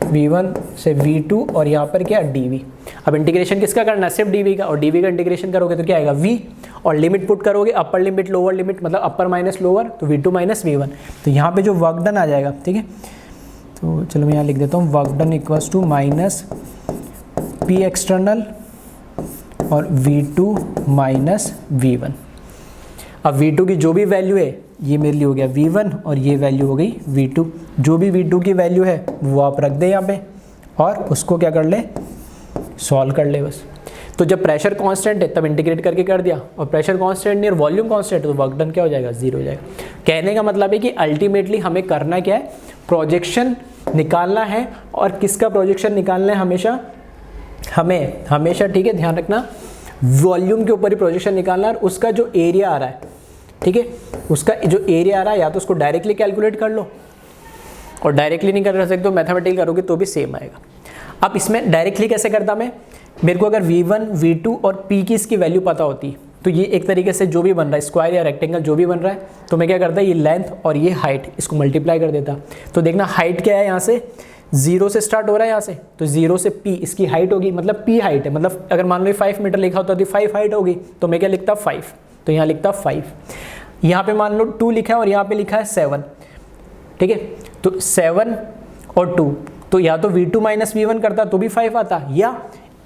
v1 से v2 और यहाँ पर क्या dv। अब इंटीग्रेशन किसका करना है, सिर्फ dv का, और dv का इंटीग्रेशन करोगे तो क्या आएगा v, और लिमिट पुट करोगे अपर लिमिट लोअर लिमिट, मतलब अपर माइनस लोअर, तो v2 माइनस v1, तो यहाँ पे जो वर्क डन आ जाएगा, ठीक है। तो चलो मैं यहाँ लिख देता हूँ work done equals to minus P external और v2 माइनस v1। अब v2 की जो भी वैल्यू है ये मेरे लिए हो गया v1 और ये वैल्यू हो गई v2। जो भी v2 की वैल्यू है वो आप रख दे यहाँ पे और उसको क्या कर ले, सॉल्व कर ले बस। तो जब प्रेशर कांस्टेंट है तब इंटीग्रेट करके कर दिया, और प्रेशर कांस्टेंट नहीं और वॉल्यूम कांस्टेंट तो वर्क डन क्या हो जाएगा, 0 हो जाएगा। कहने का मतलब है कि अल्टीमेटली हमें करना क्या है, प्रोजेक्शन निकालना है, और किसका प्रोजेक्शन निकालना है, हमें हमेशा, ठीक है, ध्यान रखना, वॉल्यूम के ऊपर ही प्रोजेक्शन निकालना है, और उसका जो एरिया आ रहा है, ठीक है, उसका जो एरिया आ रहा है या तो उसको डायरेक्टली कैलकुलेट कर लो, और डायरेक्टली नहीं कर सकते तो मैथमेटिकल करोगे तो भी सेम आएगा। अब इसमें डायरेक्टली कैसे करता मैं, मेरे को अगर v1 v2 और p की इसकी वैल्यू पता होती तो ये एक तरीके से जो भी बन रहा है स्क्वायर या रेक्टेंगल जो भी बन रहा है, तो मैं क्या करता, ये लेंथ और ये हाइट इसको मल्टीप्लाई कर देता। तो देखना हाइट क्या है, यहाँ से 0 से स्टार्ट हो रहा है यहाँ से, तो 0 से p इसकी हाइट होगी, मतलब p हाइट है, मतलब अगर मान लो 5 मीटर लिखा होता तो 5 हाइट होगी, तो मैं क्या लिखता 5, तो यहाँ लिखता 5। यहाँ पे मान लो 2 लिखा है और यहाँ पे लिखा है 7, ठीक है, तो 7 और 2, तो या तो v2 माइनस v1 करता तो भी 5 आता, या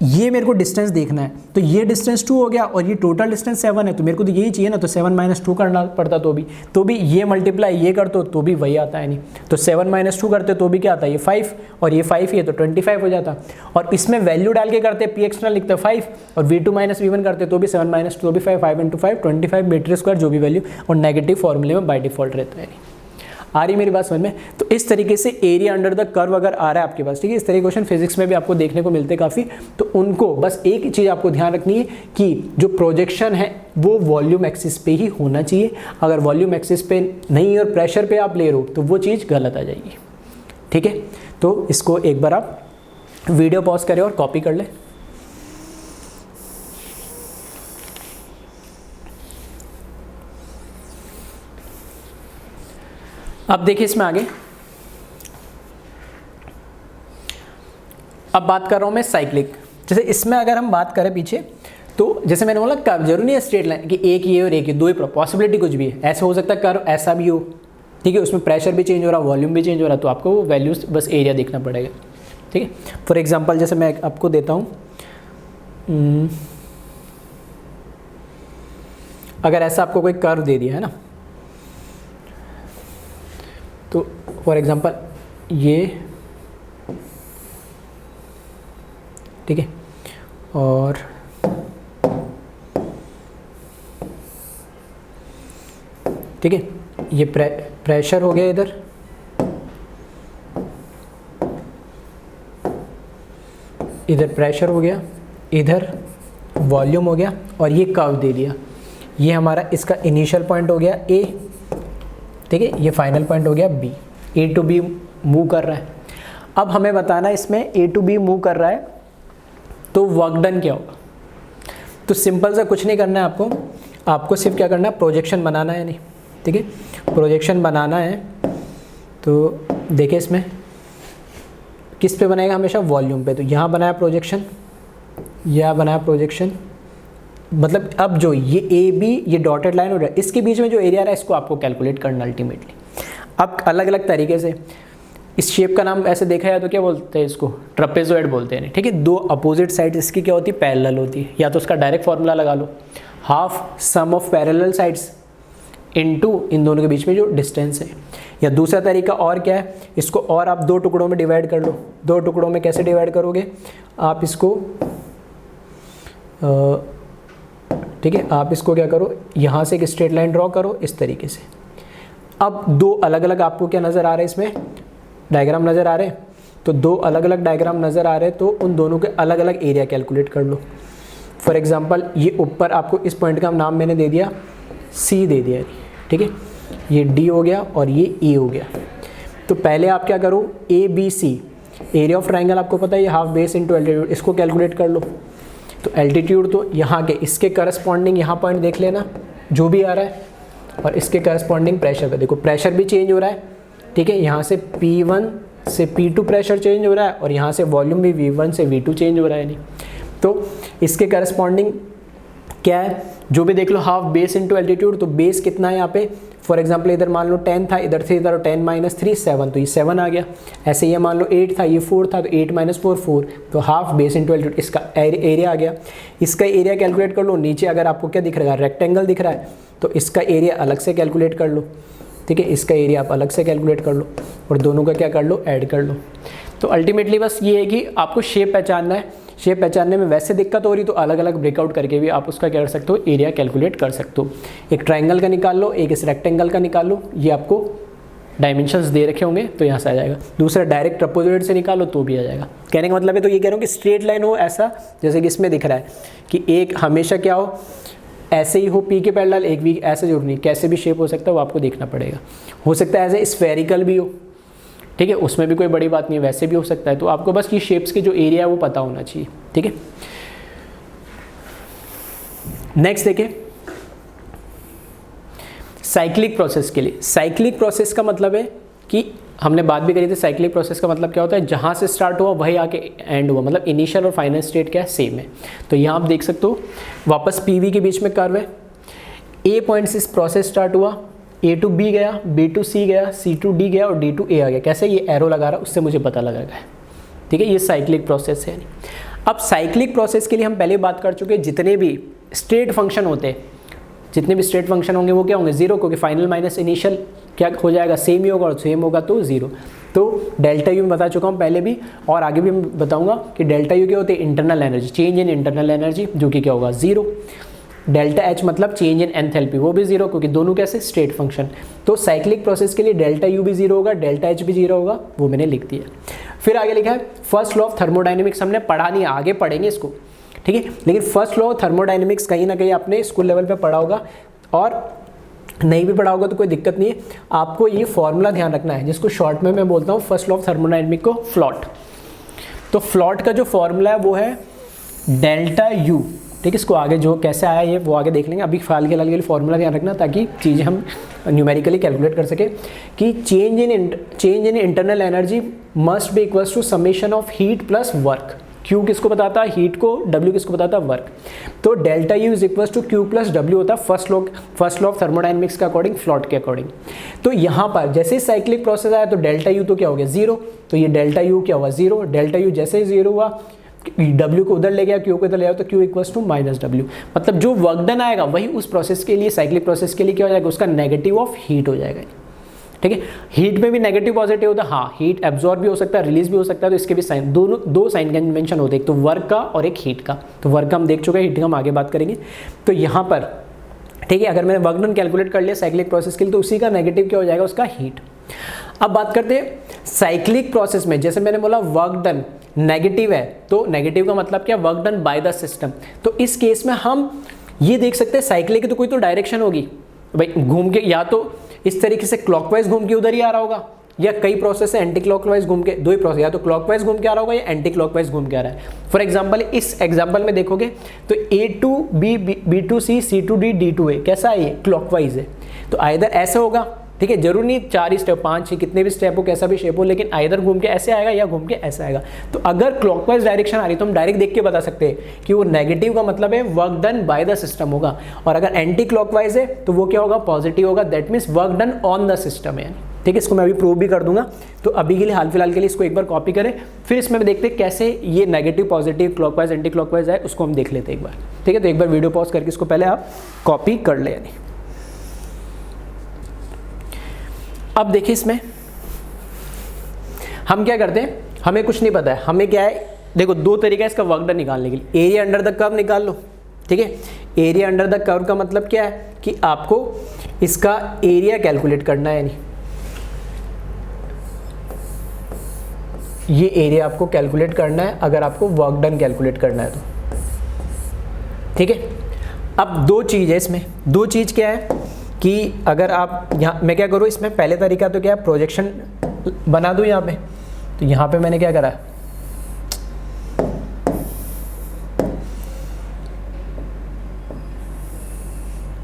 ये मेरे को डिस्टेंस देखना है, तो ये डिस्टेंस 2 हो गया और ये टोटल डिस्टेंस 7 है, तो मेरे को तो यही चाहिए ना, तो 7 माइनस 2 करना पड़ता तो भी ये मल्टीप्लाई ये करते तो भी वही आता है, नहीं तो 7 माइनस 2 करते तो भी क्या आता है, ये 5, और ये 5 ही है तो 25 हो जाता। और इसमें वैल्यू डाल के करते पी एक्सटर्नल लिखते 5 और v2 माइनस v1 करते तो भी 7 माइनस 2 तो भी 5 इंटू 5 25 मीटर स्क्वायर जो भी वैल्यू, और नेगेटिव फॉर्मूले में बाय डिफॉल्ट रहता है। आ रही मेरी बात समझ में। तो इस तरीके से एरिया अंडर द कर्व अगर आ रहा है आपके पास, ठीक है, इस तरह के क्वेश्चन फिजिक्स में भी आपको देखने को मिलते हैं काफ़ी। तो उनको बस एक ही चीज़ आपको ध्यान रखनी है कि जो प्रोजेक्शन है वो वॉल्यूम एक्सिस पे ही होना चाहिए। अगर वॉल्यूम एक्सिस पे नहीं और प्रेशर पे आप ले रहे हो तो वो चीज़ गलत आ जाएगी, ठीक है। तो इसको एक बार आप वीडियो पॉज करें और कॉपी कर लें। अब देखिए इसमें आगे, अब बात कर रहा हूँ मैं साइक्लिक। जैसे इसमें अगर हम बात करें पीछे, तो जैसे मैंने बोला कर्व जरूरी नहीं है स्ट्रेट लाइन कि एक ये और एक ये, दो ही पॉसिबिलिटी कुछ भी है, ऐसा हो सकता है कर्व ऐसा भी हो, ठीक है, उसमें प्रेशर भी चेंज हो रहा है, वॉल्यूम भी चेंज हो रहा है, तो आपको वो वैल्यूज बस एरिया देखना पड़ेगा, ठीक है। फॉर एग्जाम्पल जैसे मैं आपको देता हूँ, अगर ऐसा आपको कोई कर्व दे दिया है ना, तो फॉर एग्जांपल ये, ठीक है, और ठीक है, ये प्रेशर हो गया इधर, इधर प्रेशर हो गया, इधर वॉल्यूम हो गया, और ये कर्व दे दिया। ये हमारा इसका इनिशियल पॉइंट हो गया ए, ठीक है, ये फाइनल पॉइंट हो गया B. A to B move कर रहा है। अब हमें बताना है इसमें ए टू बी मूव कर रहा है तो वर्क डन क्या होगा। तो सिंपल सा कुछ नहीं करना है आपको सिर्फ क्या करना है, प्रोजेक्शन बनाना है, नहीं, ठीक है, प्रोजेक्शन बनाना है। तो देखिए इसमें किस पे बनाएगा, हमेशा वॉल्यूम पे। तो यहाँ बनाया प्रोजेक्शन, यहाँ बनाया प्रोजेक्शन, मतलब अब जो ये ए बी ये डॉटेड लाइन हो रहा है, इसके बीच में जो एरिया रहा है इसको आपको कैलकुलेट करना अल्टीमेटली। अब अलग अलग तरीके से इस शेप का नाम ऐसे देखा जाए तो क्या बोलते हैं, इसको ट्रपेजॉइड बोलते हैं, ठीक है। दो अपोजिट साइड इसकी क्या होती है, पैरेलल होती है, या तो उसका डायरेक्ट फॉर्मूला लगा लो, half sum of parallel sides into इन दोनों के बीच में जो डिस्टेंस है। या दूसरा तरीका और क्या है, इसको और आप दो टुकड़ों में डिवाइड कर लो। दो टुकड़ों में कैसे डिवाइड करोगे आप इसको, ठीक है, आप इसको क्या करो, यहाँ से एक स्ट्रेट लाइन ड्रॉ करो इस तरीके से। अब दो अलग अलग आपको क्या नज़र आ रहे हैं, इसमें डायग्राम नज़र आ रहे हैं, तो दो अलग अलग डायग्राम नज़र आ रहे हैं, तो उन दोनों के अलग अलग एरिया कैलकुलेट कर लो। फॉर एग्जांपल ये ऊपर आपको इस पॉइंट का नाम मैंने दे दिया सी दे दिया, ठीक है। ये डी हो गया और ये ई हो गया। तो पहले आप क्या करो, A B C, area of triangle आपको पता है ये हाफ बेस इंटू एल्टीट्यूड, इसको कैलकुलेट कर लो। तो एल्टीट्यूड तो यहाँ के इसके करस्पॉन्डिंग यहाँ पॉइंट देख लेना जो भी आ रहा है, और इसके करस्पॉन्डिंग प्रेशर का देखो, प्रेशर भी चेंज हो रहा है, ठीक है। यहाँ से P1 से P2 प्रेशर चेंज हो रहा है, और यहाँ से वॉल्यूम भी V1 से V2 चेंज हो रहा है। नहीं तो इसके करस्पॉन्डिंग क्या है, जो भी देख लो हाफ बेस इंटू एल्टीट्यूड। तो बेस कितना है यहाँ पे, फॉर एग्जांपल इधर मान लो 10 था, इधर से इधर 10 - 3 7, तो ये 7 आ गया। ऐसे ये मान लो 8 था, ये 4 था, तो 8 - 4 4, तो हाफ बेस इंटू एल्टीट्यूड, इसका एरिया आ गया। इसका एरिया कैलकुलेट कर लो। नीचे अगर आपको क्या दिख रहा है, रेक्टेंगल दिख रहा है, तो इसका एरिया अलग से कैलकुलेट कर लो, ठीक है। इसका एरिया आप अलग से कैलकुलेट कर लो और दोनों का क्या कर लो, ऐड कर लो। तो अल्टीमेटली बस ये है कि आपको शेप पहचानना है। शेप पहचानने में वैसे दिक्कत हो रही तो अलग अलग ब्रेकआउट करके भी आप उसका क्या कर सकते हो, एरिया कैलकुलेट कर सकते हो। एक ट्राइंगल का निकाल लो, एक इस रेक्टेंगल का निकाल लो, ये आपको डायमेंशंस दे रखे होंगे तो यहाँ से आ जाएगा। दूसरा डायरेक्ट ट्रापेजॉइड से निकालो तो भी आ जाएगा। कहने का मतलब है तो ये कह रहा हूँ कि स्ट्रेट लाइन हो ऐसा, जैसे कि इसमें दिख रहा है कि एक हमेशा क्या हो, ऐसे ही हो पी के पैरेलल, एक भी ऐसे जरूर नहीं, कैसे भी शेप हो सकता है वो आपको देखना पड़ेगा। हो सकता है ऐसे स्फेरिकल भी हो, ठीक है, उसमें भी कोई बड़ी बात नहीं है, वैसे भी हो सकता है। तो आपको बस ये शेप्स के जो एरिया है वो पता होना चाहिए, ठीक है। नेक्स्ट देखिए, साइक्लिक प्रोसेस के लिए। साइक्लिक प्रोसेस का मतलब है कि हमने बात भी करी थी, साइक्लिक प्रोसेस का मतलब क्या होता है, जहाँ से स्टार्ट हुआ वही आके एंड हुआ, मतलब इनिशियल और फाइनल स्टेट क्या है, सेम है। तो यहाँ आप देख सकते हो वापस PV के बीच में कर्व है, ए पॉइंट से प्रोसेस स्टार्ट हुआ, A to B गया, B to C गया, C to D गया और D to A आ गया। कैसे, ये एरो लगा रहा, उससे मुझे पता लगा है, ठीक है। ये साइक्लिक प्रोसेस है। अब साइक्लिक प्रोसेस के लिए हम पहले बात कर चुके हैं, जितने भी स्टेट फंक्शन होते हैं, जितने भी स्टेट फंक्शन होंगे वो क्या होंगे, जीरो, क्योंकि फाइनल माइनस इनिशियल क्या हो जाएगा, सेम ही होगा, और सेम होगा तो जीरो। तो डेल्टा यू में बता चुका हूँ पहले भी, और आगे भी मैं बताऊंगा कि डेल्टा यू क्या होते हैं, internal energy, change in internal energy, जो कि क्या होगा, जीरो। डेल्टा एच मतलब चेंज इन एंथैल्पी, वो भी जीरो, क्योंकि दोनों कैसे, स्टेट फंक्शन। तो साइक्लिक प्रोसेस के लिए डेल्टा यू भी जीरो होगा, डेल्टा एच भी जीरो होगा, वो मैंने लिख दिया। फिर आगे लिखा है फर्स्ट लॉ ऑफ थर्मोडाइनमिक्स, हमने पढ़ा नहीं, आगे पढ़ेंगे इसको, ठीक है। लेकिन फर्स्ट लॉ ऑफ थर्मोडाइनमिक्स कहीं ना कहीं आपने स्कूल लेवल पे पढ़ा होगा, और नहीं भी पढ़ा होगा तो कोई दिक्कत नहीं है। आपको ये फॉर्मूला ध्यान रखना है, जिसको शॉर्ट में मैं बोलता हूँ फर्स्ट लॉ ऑफ थर्मोडाइनमिक्स को फ्लॉट। तो फ्लॉट का जो फॉर्मूला है वो है डेल्टा यू, ठीक है। इसको आगे जो कैसे आया ये वो आगे देख लेंगे, अभी फिलहाल के लिए फॉर्मूला ध्यान रखना ताकि चीज़ें हम न्यूमेरिकली कैलकुलेट कर सके। कि change in internal energy must be equals to summation of heat plus work. Q किसको बताता है, हीट को, W किसको बताता है, वर्क। तो delta U is equals to Q plus W होता है फर्स्ट लॉ ऑफ थर्मोडाइनमिक्स के अकॉर्डिंग, फ्लॉट के अकॉर्डिंग। तो यहाँ पर जैसे साइक्लिक प्रोसेस आया तो डेल्टा U तो क्या हो गया, जीरो, तो ये डेल्टा U क्या हुआ, जीरो। डेल्टा U जैसे ही जीरो हुआ, W को उधर ले गया, Q को इधर ले गया, तो Q equals to minus W। मतलब जो वर्क डन आएगा वही उस प्रोसेस के लिए, साइक्लिक प्रोसेस के लिए क्या हो जाएगा, उसका नेगेटिव ऑफ हीट हो जाएगा, ठीक है। हीट में भी नेगेटिव पॉजिटिव होता है, हाँ, हीट एब्जॉर्ब भी हो सकता है, रिलीज भी हो सकता है। तो इसके भी साइन, दो साइन कन्वेंशन होते हैं, एक तो वर्क का और एक हीट का। तो वर्क का हम देख चुके हैं, हीट का हम आगे बात करेंगे। तो यहाँ पर ठीक है, अगर मैंने वर्क डन कैलकुलेट कर लिया साइक्लिक प्रोसेस के लिए, तो उसी का नेगेटिव क्या हो जाएगा, उसका हीट। अब बात करते हैं साइक्लिक प्रोसेस में, जैसे मैंने बोला वर्क डन नेगेटिव है, तो नेगेटिव का मतलब क्या, work done by the system. तो इस केस में हम ये देख सकते हैं साइक्लिक की तो कोई तो डायरेक्शन होगी भाई, घूम के या तो इस तरीके से क्लॉकवाइज घूम के उधर ही आ रहा होगा, या कई प्रोसेस है एंटी क्लॉकवाइज घूम के, दो ही प्रोसेस, या तो क्लॉकवाइज घूम के आ रहा होगा या एंटी क्लॉकवाइज घूम के आ रहा है। फॉर एग्जांपल इस एग्जांपल में देखोगे तो A to B, B to C, C to D, D to A कैसा है, ये क्लॉकवाइज है। तो आइदर ऐसे होगा, ठीक है, जरूर नहीं 4 ही स्टेप, 5 ही, कितने भी स्टेप हो, कैसा भी शेप हो, लेकिन आइदर घूम के ऐसे आएगा या घूम के ऐसे आएगा। तो अगर क्लॉकवाइज डायरेक्शन आ रही है तो हम डायरेक्ट देख के बता सकते हैं कि वो नेगेटिव का मतलब है work done by the system होगा, और अगर एंटी क्लॉकवाइज है तो वो क्या होगा, पॉजिटिव होगा, that means work done on the system है, ठीक है। इसको मैं अभी प्रूव भी कर दूंगा। तो अभी के लिए हाल फिलहाल के लिए इसको एक बार कॉपी करें, फिर इसमें देखते हैं कैसे ये negative, positive, clockwise, anti clockwise है, उसको हम देख लेते हैं एक बार, ठीक है। तो एक बार वीडियो पॉज करके इसको पहले आप कॉपी कर ले। यानी अब देखिए इसमें हम क्या करते हैं, हमें कुछ नहीं पता है, हमें क्या है, देखो दो तरीका है इसका वर्क डन निकालने के लिए। एरिया अंडर द कर्व निकाल लो, ठीक है। एरिया अंडर द कर्व का मतलब क्या है कि आपको इसका एरिया कैलकुलेट करना है, यानी ये एरिया आपको कैलकुलेट करना है अगर आपको वर्क डन कैलकुलेट करना है तो, ठीक है। अब दो चीज़ है इसमें, दो चीज़ क्या है कि अगर आप यहाँ, मैं क्या करूँ इसमें, पहले तरीका तो क्या है, प्रोजेक्शन बना दूँ यहाँ पे। तो यहाँ पे मैंने क्या करा,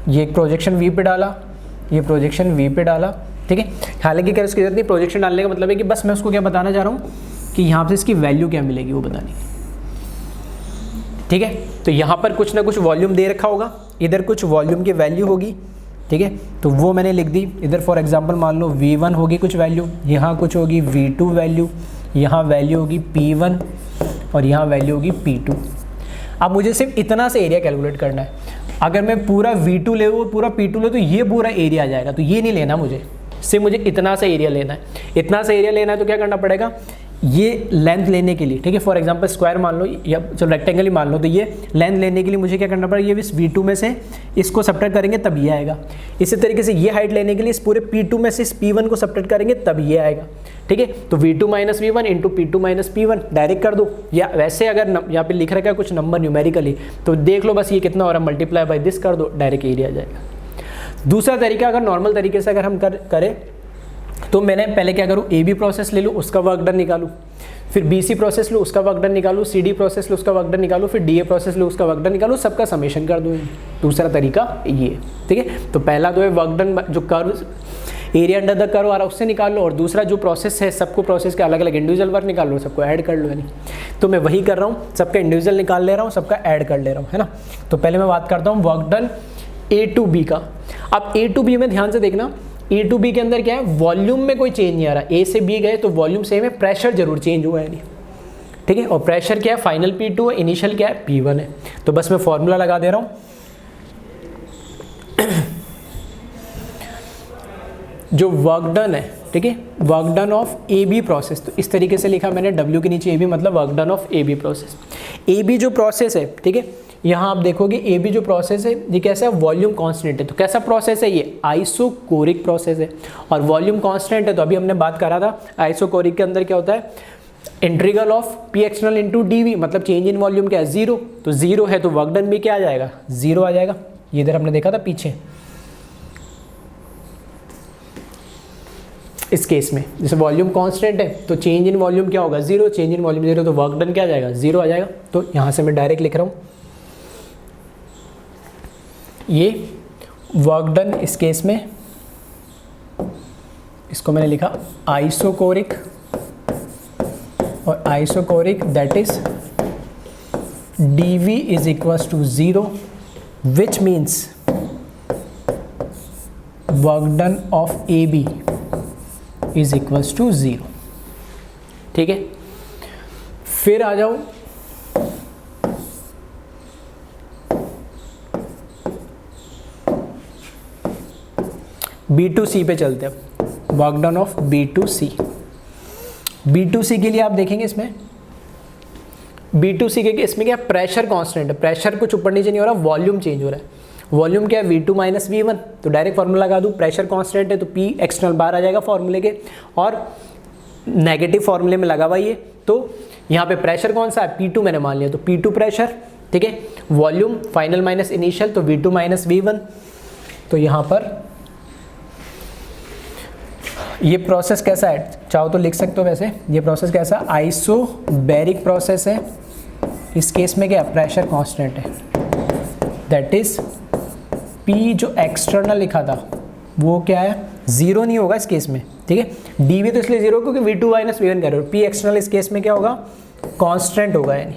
ये एक प्रोजेक्शन V पे डाला, ये प्रोजेक्शन V पे डाला, ठीक है। हालांकि क्या उसकी जरूरत नहीं, प्रोजेक्शन डालने का मतलब है कि बस मैं उसको क्या बताना चाह रहा हूँ कि यहाँ से इसकी वैल्यू क्या मिलेगी वो बतानी है, ठीक है। तो यहाँ पर कुछ ना कुछ वॉल्यूम दे रखा होगा, इधर कुछ वॉल्यूम की वैल्यू होगी, ठीक है। तो वो मैंने लिख दी इधर। फॉर एग्जांपल मान लो V1 होगी कुछ वैल्यू, यहाँ कुछ होगी V2 वैल्यू, यहाँ वैल्यू होगी P1 और यहाँ वैल्यू होगी P2। अब मुझे सिर्फ इतना से एरिया कैलकुलेट करना है। अगर मैं पूरा V2 ले लूँ, पूरा P2 ले तो ये पूरा एरिया आ जाएगा, तो ये नहीं लेना मुझे, सिर्फ मुझे इतना सा एरिया लेना है। इतना सा एरिया लेना है तो क्या करना पड़ेगा, ये लेंथ लेने के लिए, ठीक है। फॉर एग्जांपल स्क्वायर मान लो या चलो रेक्टेंगल ही मान लो, तो ये लेंथ लेने के लिए मुझे क्या करना पड़ेगा, ये इस V2 में से इसको सब्ट्रैक्ट करेंगे तब ये आएगा। इसी तरीके से ये हाइट लेने के लिए इस पूरे P2 में से इस P1 को सब्ट्रैक्ट करेंगे तब ये आएगा, ठीक है। तो V2 minus V1 into P2 minus P1 direct कर दो, या वैसे अगर यहाँ पे लिख रखा है कुछ नंबर न्यूमेरिकली तो देख लो बस ये कितना हो रहा है, मल्टीप्लाई बाय दिस कर दो, डायरेक्ट एरिया आ जाएगा। दूसरा तरीका, अगर नॉर्मल तरीके से अगर हम करें तो मैंने पहले क्या करूँ, AB प्रोसेस ले लूँ, उसका वर्क डन निकालूँ, फिर BC प्रोसेस लूँ, उसका वर्क डन निकालूँ, CD प्रोसेस लूँ, उसका वर्क डन निकालूँ, फिर DA प्रोसेस लूँ, उसका वर्क डन निकालूँ, सबका समेशन कर दूँ। दूसरा तरीका ये, ठीक है। तो पहला तो है वर्क डन, जो curve area under the curve आ रहा है उससे निकाल लो, और दूसरा जो प्रोसेस है सबको प्रोसेस के अलग अलग इंडिविजुअल वर्क निकाल लो, सबको ऐड कर लो। यानी तो मैं वही कर रहा हूँ, सबका इंडिविजुअल निकाल ले रहा हूँ, सबका ऐड कर ले रहा हूँ, है ना। तो पहले मैं बात करता हूँ work done A to B का। अब A to B में ध्यान से देखना, A to B के अंदर क्या है, वॉल्यूम में कोई चेंज नहीं आ रहा। A से B गए तो वॉल्यूम सेम है, प्रेशर जरूर चेंज हुआ है नहीं, ठीक है। और प्रेशर क्या है, फाइनल P2 है, इनिशियल क्या है P1 है। तो बस मैं फॉर्मूला लगा दे रहा हूँ, जो वर्क डन है, ठीक है, work done of AB process, तो इस तरीके से लिखा मैंने, W के नीचे AB मतलब work done of AB process. AB जो प्रोसेस है, ठीक है, यहाँ आप देखोगे AB जो प्रोसेस है ये कैसा है, वॉल्यूम कांस्टेंट है। तो कैसा प्रोसेस है ये, आइसोकोरिक प्रोसेस है, और वॉल्यूम कांस्टेंट है। तो अभी हमने बात करा था आइसोकोरिक के अंदर क्या होता है, integral of P external into DV, मतलब चेंज इन वॉल्यूम क्या है, जीरो। तो जीरो है तो वर्क डन भी क्या आ जाएगा, जीरो आ जाएगा। ये इधर हमने देखा था पीछे इस केस में, जैसे वॉल्यूम कांस्टेंट है तो चेंज इन वॉल्यूम क्या होगा, zero, change in volume zero, तो वर्क डन क्या आ जाएगा, जीरो आ जाएगा। तो यहाँ से मैं डायरेक्ट लिख रहा हूँ ये वर्क डन, इस केस में इसको मैंने लिखा आइसोकोरिक, और isochoric that is dV is equals to zero, which means work done of AB is equals to zero, ठीक है। फिर आ जाओ B2C पे चलते हैं, work done of B2C। B2C के लिए आप देखेंगे इसमें, B2C के इसमें क्या, प्रेशर कांस्टेंट है, प्रेशर कुछ ऊपर नीचे नहीं हो रहा, वॉल्यूम चेंज हो रहा है। वॉल्यूम क्या है, V2 माइनस V1, तो डायरेक्ट फार्मूला लगा दूँ, प्रेशर कांस्टेंट है तो P एक्सटर्नल बाहर आ जाएगा फार्मूले के, और नेगेटिव फार्मूले में लगा हुआ ये। तो यहाँ पे प्रेशर कौन सा है, P2 मैंने मान लिया, तो P2 प्रेशर, ठीक है। वॉल्यूम फाइनल माइनस इनिशियल, तो V2 माइनस V1। तो यहाँ पर ये प्रोसेस कैसा है, चाहो तो लिख सकते हो वैसे, ये प्रोसेस कैसा, आइसोबैरिक प्रोसेस है। इस केस में क्या, प्रेशर कांस्टेंट है, दैट इज P जो एक्सटर्नल लिखा था वो क्या है, जीरो नहीं होगा इस केस में, ठीक है। DV तो इसलिए जीरो क्योंकि V2 माइनस V1 कह रहे हो। P एक्सटर्नल इस केस में क्या होगा, कांस्टेंट होगा, यानी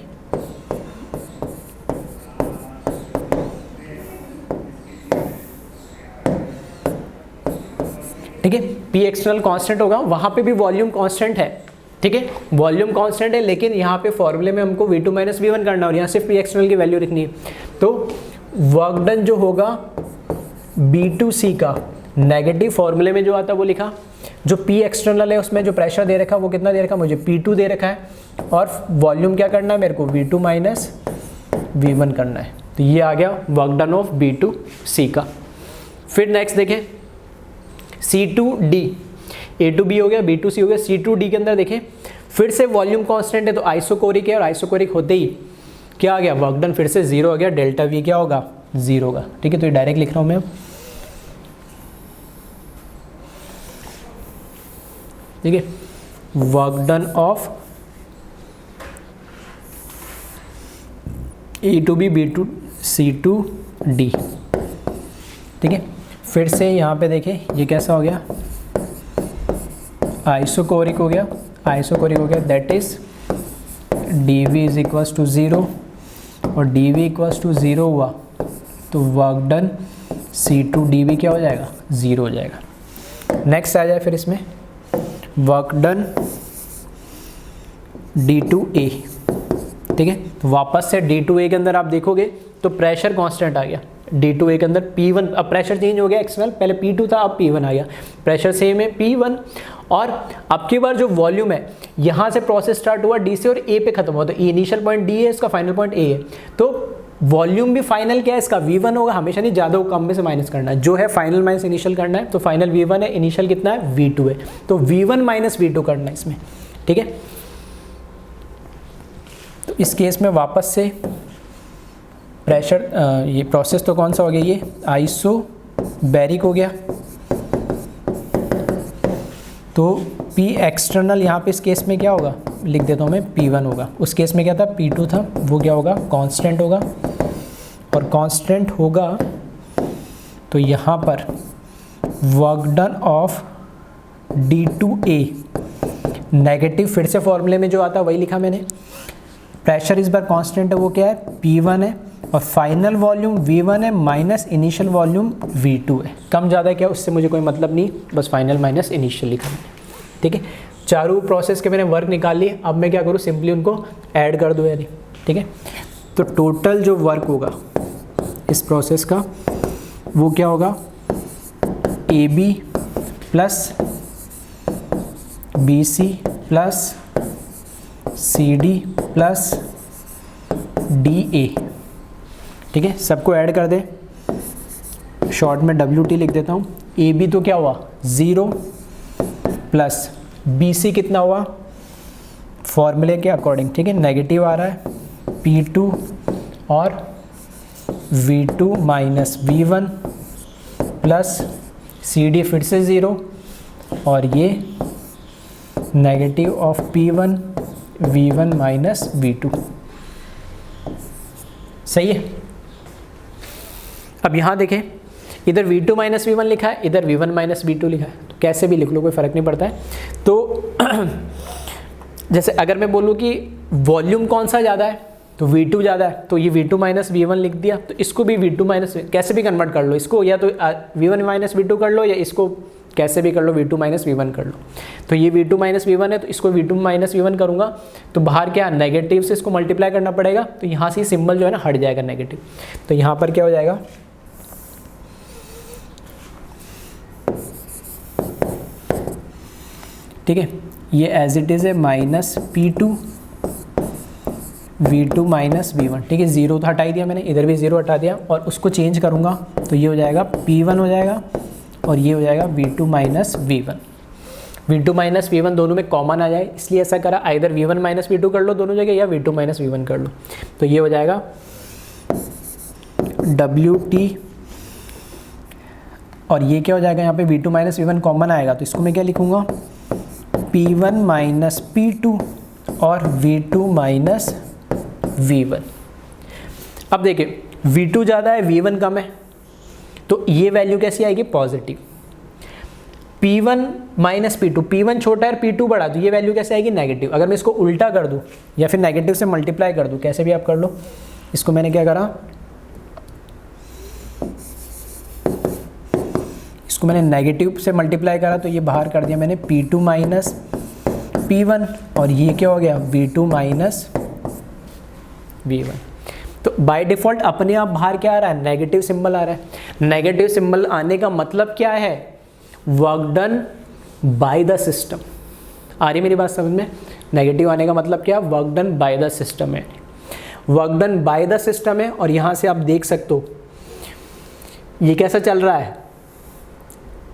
ठीक है। P एक्सटर्नल कांस्टेंट होगा, वहां पे भी वॉल्यूम कांस्टेंट है, ठीक है, वॉल्यूम कांस्टेंट है, लेकिन यहाँ पे फॉर्मूले में हमको V2 माइनस V1 करना है और यहाँ सिर्फ P एक्सटर्नल की वैल्यू लिखनी है। तो वर्क डन जो होगा B2C का, नेगेटिव फॉर्मूले में जो आता है वो लिखा, जो P एक्सटर्नल है उसमें जो प्रेशर दे रखा वो कितना दे रखा, मुझे P2 दे रखा है, और वॉल्यूम क्या करना है मेरे को, V2 माइनस V1 करना है। तो ये आ गया वर्क डन ऑफ B2C का। फिर नेक्स्ट देखें C2D, A to B हो गया, B to C हो गया, C2D के अंदर देखें फिर से वॉल्यूम कांस्टेंट है तो आइसोकोरिक है, और आइसोकोरिक होते ही क्या आ गया, वर्क डन फिर से जीरो हो गया, डेल्टा V क्या होगा, जीरो होगा, ठीक है। तो ये डायरेक्ट लिख रहा हूँ मैं, ठीक है, work done of A to B B to C to D. ठीक है, फिर से यहाँ पे देखें ये कैसा हो गया, आइसोकोरिक हो गया, आइसोकोरिक हो गया, that is D V is equals to 0 और डी वी इक्वल्स टू 0 हुआ तो work done C to D V क्या हो जाएगा, 0 हो जाएगा। नेक्स्ट आ जाए फिर इसमें वर्क डन डी टू ए। ठीक है, तो वापस से डी टू ए के अंदर आप देखोगे तो प्रेशर कांस्टेंट आ गया, डी टू ए के अंदर P1, अब प्रेशर चेंज हो गया एक्सटर्नल, पहले P2 था अब P1 आ गया, प्रेशर सेम है P1। और अब की बार जो वॉल्यूम है यहाँ से प्रोसेस स्टार्ट हुआ D से और A पे खत्म हुआ, तो इनिशियल पॉइंट D है, इसका फाइनल पॉइंट A है, तो वॉल्यूम भी फाइनल क्या है इसका V1 होगा, हमेशा नहीं, ज़्यादा कम में से माइनस करना है, जो है फाइनल माइनस इनिशियल करना है, तो फाइनल V1 है, इनिशियल कितना है V2 है, तो V1 माइनस V2 करना है इसमें। ठीक है, तो इस केस में वापस से प्रेशर ये प्रोसेस तो कौन सा हो गया, ये आइसोबैरिक हो गया, तो P एक्सटर्नल यहाँ पे इस केस में क्या होगा, लिख देता हूँ मैं P1 होगा, उस केस में क्या था P2 था, वो क्या होगा कांस्टेंट होगा, और कांस्टेंट होगा तो यहाँ पर work done of D2A negative, फिर से फॉर्मूले में जो आता है वही लिखा मैंने, प्रेशर इस बार कांस्टेंट है, वो क्या है P1 है, और फाइनल वॉल्यूम V1 है माइनस इनिशियल वॉल्यूम V2 है, कम ज़्यादा क्या उससे मुझे कोई मतलब नहीं, बस फाइनल माइनस इनिशियल लिखा मैंने। ठीक है, चारों प्रोसेस के मैंने वर्क निकाल लिए, अब मैं क्या करूँ सिंपली उनको ऐड कर दूँ यानी। ठीक है, तो टोटल जो वर्क होगा इस प्रोसेस का वो क्या होगा, AB plus BC plus CD plus DA। ठीक है, सबको ऐड कर दे, शॉर्ट में WT लिख देता हूँ। AB तो क्या हुआ 0 प्लस BC कितना हुआ फॉर्मूले के अकॉर्डिंग, ठीक है, नेगेटिव आ रहा है P2 और V2 minus V1 plus CD फिर से 0 और ये negative of P1 V1 minus V2। सही है, अब यहाँ देखें इधर V2 माइनस V1 लिखा है, इधर V1 माइनस V2 लिखा है, तो कैसे भी लिख लो कोई फ़र्क नहीं पड़ता है। तो जैसे अगर मैं बोलूँ कि वॉल्यूम कौन सा ज़्यादा है तो V2 ज़्यादा है, तो ये V2 माइनस V1 लिख दिया, तो इसको भी V2 माइनस कैसे भी कन्वर्ट कर लो, इसको या तो V1 माइनस V2 कर लो या इसको कैसे भी कर लो V2 माइनस V1 कर लो। तो ये V2 माइनस V1 है, तो इसको V2 माइनस V1 करूँगा तो बाहर क्या नेगेटिव से इसको मल्टीप्लाई करना पड़ेगा, तो यहाँ से सिंबल जो है ना हट जाएगा नेगेटिव, तो यहाँ पर क्या हो जाएगा ठीक है, ये एज इट इज़ है minus P2 V2 minus V1। ठीक है, 0 तो हटाई दिया मैंने, इधर भी 0 हटा दिया और उसको चेंज करूँगा तो ये हो जाएगा P1 हो जाएगा और ये हो जाएगा V2 minus V1। V2 minus V1 दोनों में कॉमन आ जाए इसलिए ऐसा करा, आइदर V1 माइनस V2 कर लो दोनों जगह या V2 माइनस V1 कर लो, तो ये हो जाएगा WT और ये क्या हो जाएगा यहाँ पे V2 माइनस V1 कॉमन आएगा, तो इसको मैं क्या लिखूँगा P1 माइनस P2 और V2 माइनस V1। अब देखिए V2 ज़्यादा है V1 कम है, तो ये वैल्यू कैसी आएगी positive. P1 minus P2, P1 छोटा है P2 बड़ा, तो ये वैल्यू कैसे आएगी नेगेटिव। अगर मैं इसको उल्टा कर दूँ या फिर नेगेटिव से मल्टीप्लाई कर दूँ, कैसे भी आप कर लो, इसको मैंने क्या करा, इसको मैंने नेगेटिव से मल्टीप्लाई करा तो ये बाहर कर दिया मैंने P2 माइनस P1 और ये क्या हो गया V2 माइनस V1। तो बाय डिफ़ॉल्ट अपने आप बाहर क्या आ रहा है नेगेटिव सिंबल आ रहा है। नेगेटिव सिंबल आने का मतलब क्या है, work done by the system. आ रही मेरी बात समझ में, नेगेटिव आने का मतलब क्या, work done by the system है, work done by the system है। और यहाँ से आप देख सकते हो ये कैसा चल रहा है,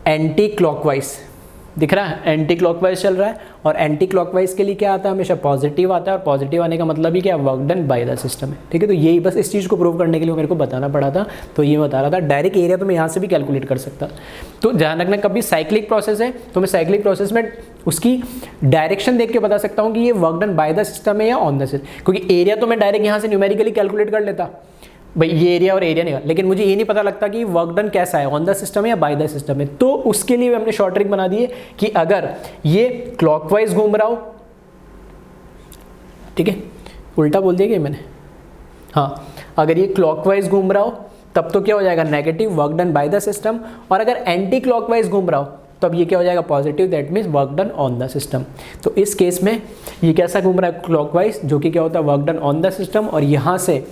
एंटी क्लॉकवाइज दिख रहा है, एंटी क्लॉकवाइज चल रहा है और एंटी क्लॉकवाइज के लिए क्या आता है, हमेशा पॉजिटिव आता है, और पॉजिटिव आने का मतलब ही क्या, work done by the system है। ठीक है, तो यही बस इस चीज़ को प्रूव करने के लिए मेरे को बताना पड़ा था, तो ये बता रहा था। डायरेक्ट एरिया तो मैं यहाँ से भी कैलकुलेट कर सकता। तो ध्यान रखना, कभी साइक्लिक प्रोसेस है तो मैं साइक्लिक प्रोसेस में उसकी डायरेक्शन देख के बता सकता हूँ कि ये work done by the system है या ऑन द सिस्टम, क्योंकि एरिया तो मैं डायरेक्ट यहाँ से न्यूमेरिकली कैलकुलेट कर लेता भाई, ये एरिया और एरिया नहीं, लेकिन मुझे ये नहीं पता लगता कि वर्क डन कैसा है, ऑन द सिस्टम है या बाय द सिस्टम है। तो उसके लिए हमने शॉर्ट ट्रिक बना दी है कि अगर ये क्लॉकवाइज घूम रहा हो, ठीक है, उल्टा बोल दिया कि मैंने, हाँ, अगर ये क्लॉकवाइज घूम रहा हो तब तो क्या हो जाएगा, negative, work done by the system, और अगर एंटी क्लॉकवाइज घूम रहा हो तब ये क्या हो जाएगा, positive, that means work done on the system. तो इस केस में ये कैसा घूम रहा है, क्लॉकवाइज, जो कि क्या होता है, work done on the system. और यहाँ से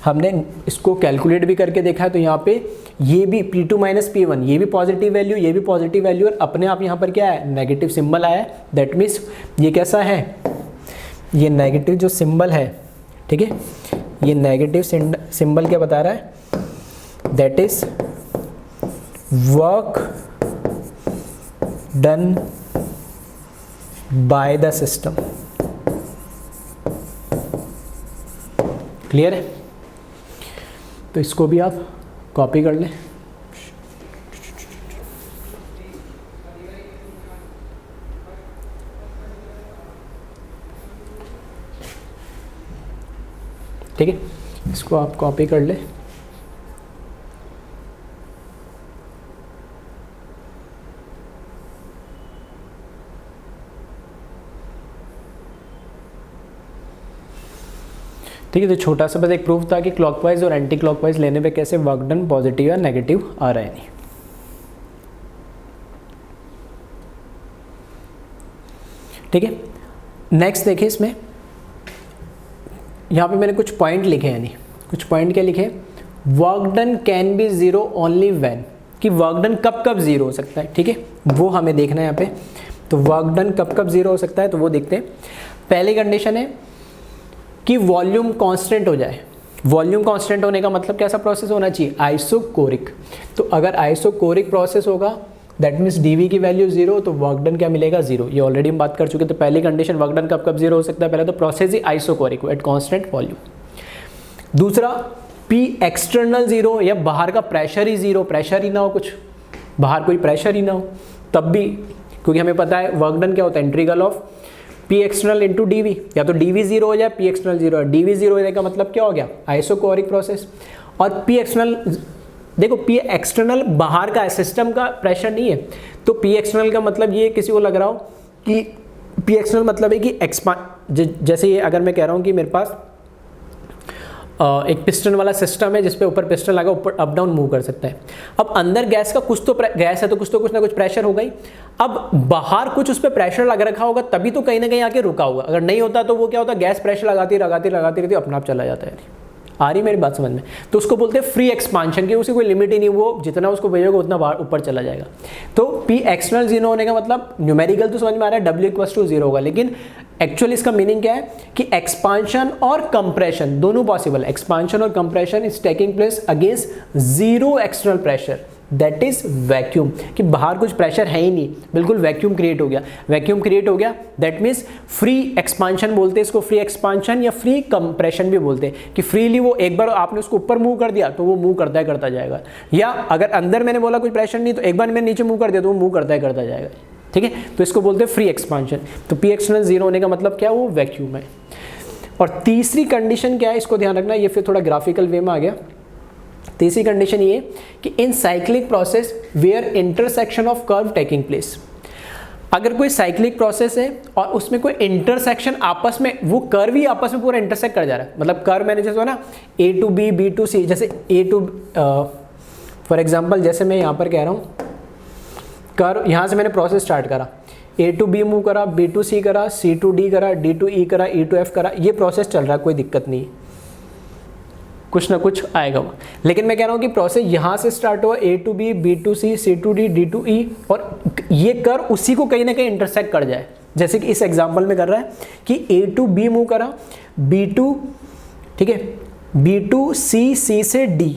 हमने इसको कैलकुलेट भी करके देखा है, तो यहाँ पे ये भी P2 - P1, ये भी पॉजिटिव वैल्यू, ये भी पॉजिटिव वैल्यू, और अपने आप यहाँ पर क्या है, नेगेटिव सिंबल आया है। दैट मीन्स ये कैसा है, ये नेगेटिव जो सिंबल है, ठीक है, ये नेगेटिव सिंबल क्या बता रहा है, that is work done by the system. Clear है? तो इसको भी आप कॉपी कर लें। ठीक है, इसको आप कॉपी कर लें। ठीक है, तो छोटा सा बस एक प्रूफ था कि क्लॉकवाइज और एंटी क्लॉकवाइज लेने पे कैसे वर्क डन पॉजिटिव या नेगेटिव आ रहा है नहीं। ठीक है, नेक्स्ट देखिए, इसमें यहाँ पे मैंने कुछ पॉइंट लिखे हैं, नहीं कुछ पॉइंट क्या लिखे, work done can be zero only when, कि वर्क डन कब कब जीरो हो सकता है। ठीक है, वो हमें देखना है यहाँ पे। तो वर्क डन कब कब जीरो हो सकता है, तो वो देखते हैं। पहली कंडीशन है कि वॉल्यूम कांस्टेंट हो जाए। वॉल्यूम कांस्टेंट होने का मतलब कैसा प्रोसेस होना चाहिए, आइसोकोरिक। तो अगर आइसोकोरिक प्रोसेस होगा, दैट मीन्स डीवी की वैल्यू जीरो, तो वर्क डन क्या मिलेगा, जीरो। ये ऑलरेडी हम बात कर चुके। तो पहली कंडीशन वर्क डन कब कब जीरो हो सकता है, पहले तो process he isochoric at constant volume. दूसरा, पी एक्सटर्नल जीरो, या बाहर का प्रेशर ही जीरो, प्रेशर ही ना हो, कुछ बाहर कोई प्रेशर ही ना हो तब भी, क्योंकि हमें पता है वर्क डन क्या होता है, integral of P external into D, या तो डी वी जीरो हो जाए, पी एक्सटर्नल जीरो है। डी वी जीरो होने का मतलब क्या हो गया, आइसोकोरिक प्रोसेस। और पी एक्सटर्नल, देखो पी एक्सटर्नल बाहर का है, सिस्टम का प्रेशर नहीं है। तो पी एक्सटर्नल का मतलब ये किसी को लग रहा हो कि पी एक्सटर्नल मतलब है कि जैसे ये अगर मैं कह रहा हूँ कि मेरे पास एक पिस्टन वाला सिस्टम है जिसपे ऊपर पिस्टन लगा, ऊपर अप डाउन मूव कर सकता है। अब अंदर गैस का कुछ तो गैस है, तो कुछ ना कुछ प्रेशर होगा ही। अब बाहर कुछ उस पर प्रेशर लग रखा होगा, तभी तो कहीं ना कहीं आके रुका होगा। अगर नहीं होता तो वो क्या होता, गैस प्रेशर लगाती रहती, अपना आप चला जाता है। आ रही मेरी बात समझ में? तो उसको बोलते हैं फ्री एक्सपांशन, की उसकी कोई लिमिट ही नहीं, वो जितना उसको भेजोगे उतना बाहर ऊपर चला जाएगा। तो पी एक्सटर्नल जीरो होने का मतलब न्यूमेरिकल तो समझ में आ रहा है, W = 0 होगा, लेकिन एक्चुअली इसका मीनिंग क्या है कि एक्सपांशन और कंप्रेशन दोनों पॉसिबल। एक्सपांशन और compression is taking place against zero external pressure, that is vacuum, कि बाहर कुछ प्रेशर है ही नहीं, बिल्कुल वैक्यूम क्रिएट हो गया। वैक्यूम क्रिएट हो गया, दैट मीन्स फ्री एक्सपांशन बोलते हैं इसको, फ्री एक्सपांशन या फ्री कंप्रेशन भी बोलते हैं, कि फ्रीली वो एक बार आपने उसको ऊपर मूव कर दिया तो वो मूव करता जाएगा। या अगर अंदर मैंने बोला कोई प्रेशर नहीं, तो एक बार मैंने नीचे मूव कर दिया तो वो मूव करता जाएगा। ठीक है, तो इसको बोलते हैं फ्री एक्सपांशन। तो पी एक्सटर्नल जीरो होने का मतलब क्या है, वो वैक्यूम है। और तीसरी कंडीशन क्या है, इसको ध्यान रखना, ये फिर थोड़ा ग्राफिकल वे में आ गया। तीसरी कंडीशन ये कि in cyclic process where intersection of curve taking place, अगर कोई साइक्लिक प्रोसेस है और उसमें कोई इंटरसेक्शन आपस में, वो कर्व ही आपस में पूरा इंटरसेक्ट कर जा रहा है। मतलब कर्व मैंने जैसे ना A to B, B to C, जैसे A to फॉर एग्जांपल जैसे मैं यहाँ पर कह रहा हूँ कर्व, यहाँ से मैंने प्रोसेस स्टार्ट करा, A to B मूव करा, B to C करा, C to D करा, D to E करा, E to F करा, ये प्रोसेस चल रहा है, कोई दिक्कत नहीं, कुछ ना कुछ आएगा वो। लेकिन मैं कह रहा हूँ कि प्रोसेस यहाँ से स्टार्ट हुआ, A to B, B to C, C to D, D to E, और ये कर्व उसी को कहीं ना कहीं इंटरसेक्ट कर जाए। जैसे कि इस एग्जांपल में कर रहा है कि A to B मूव करा, B to, ठीक है, B to C, C से D,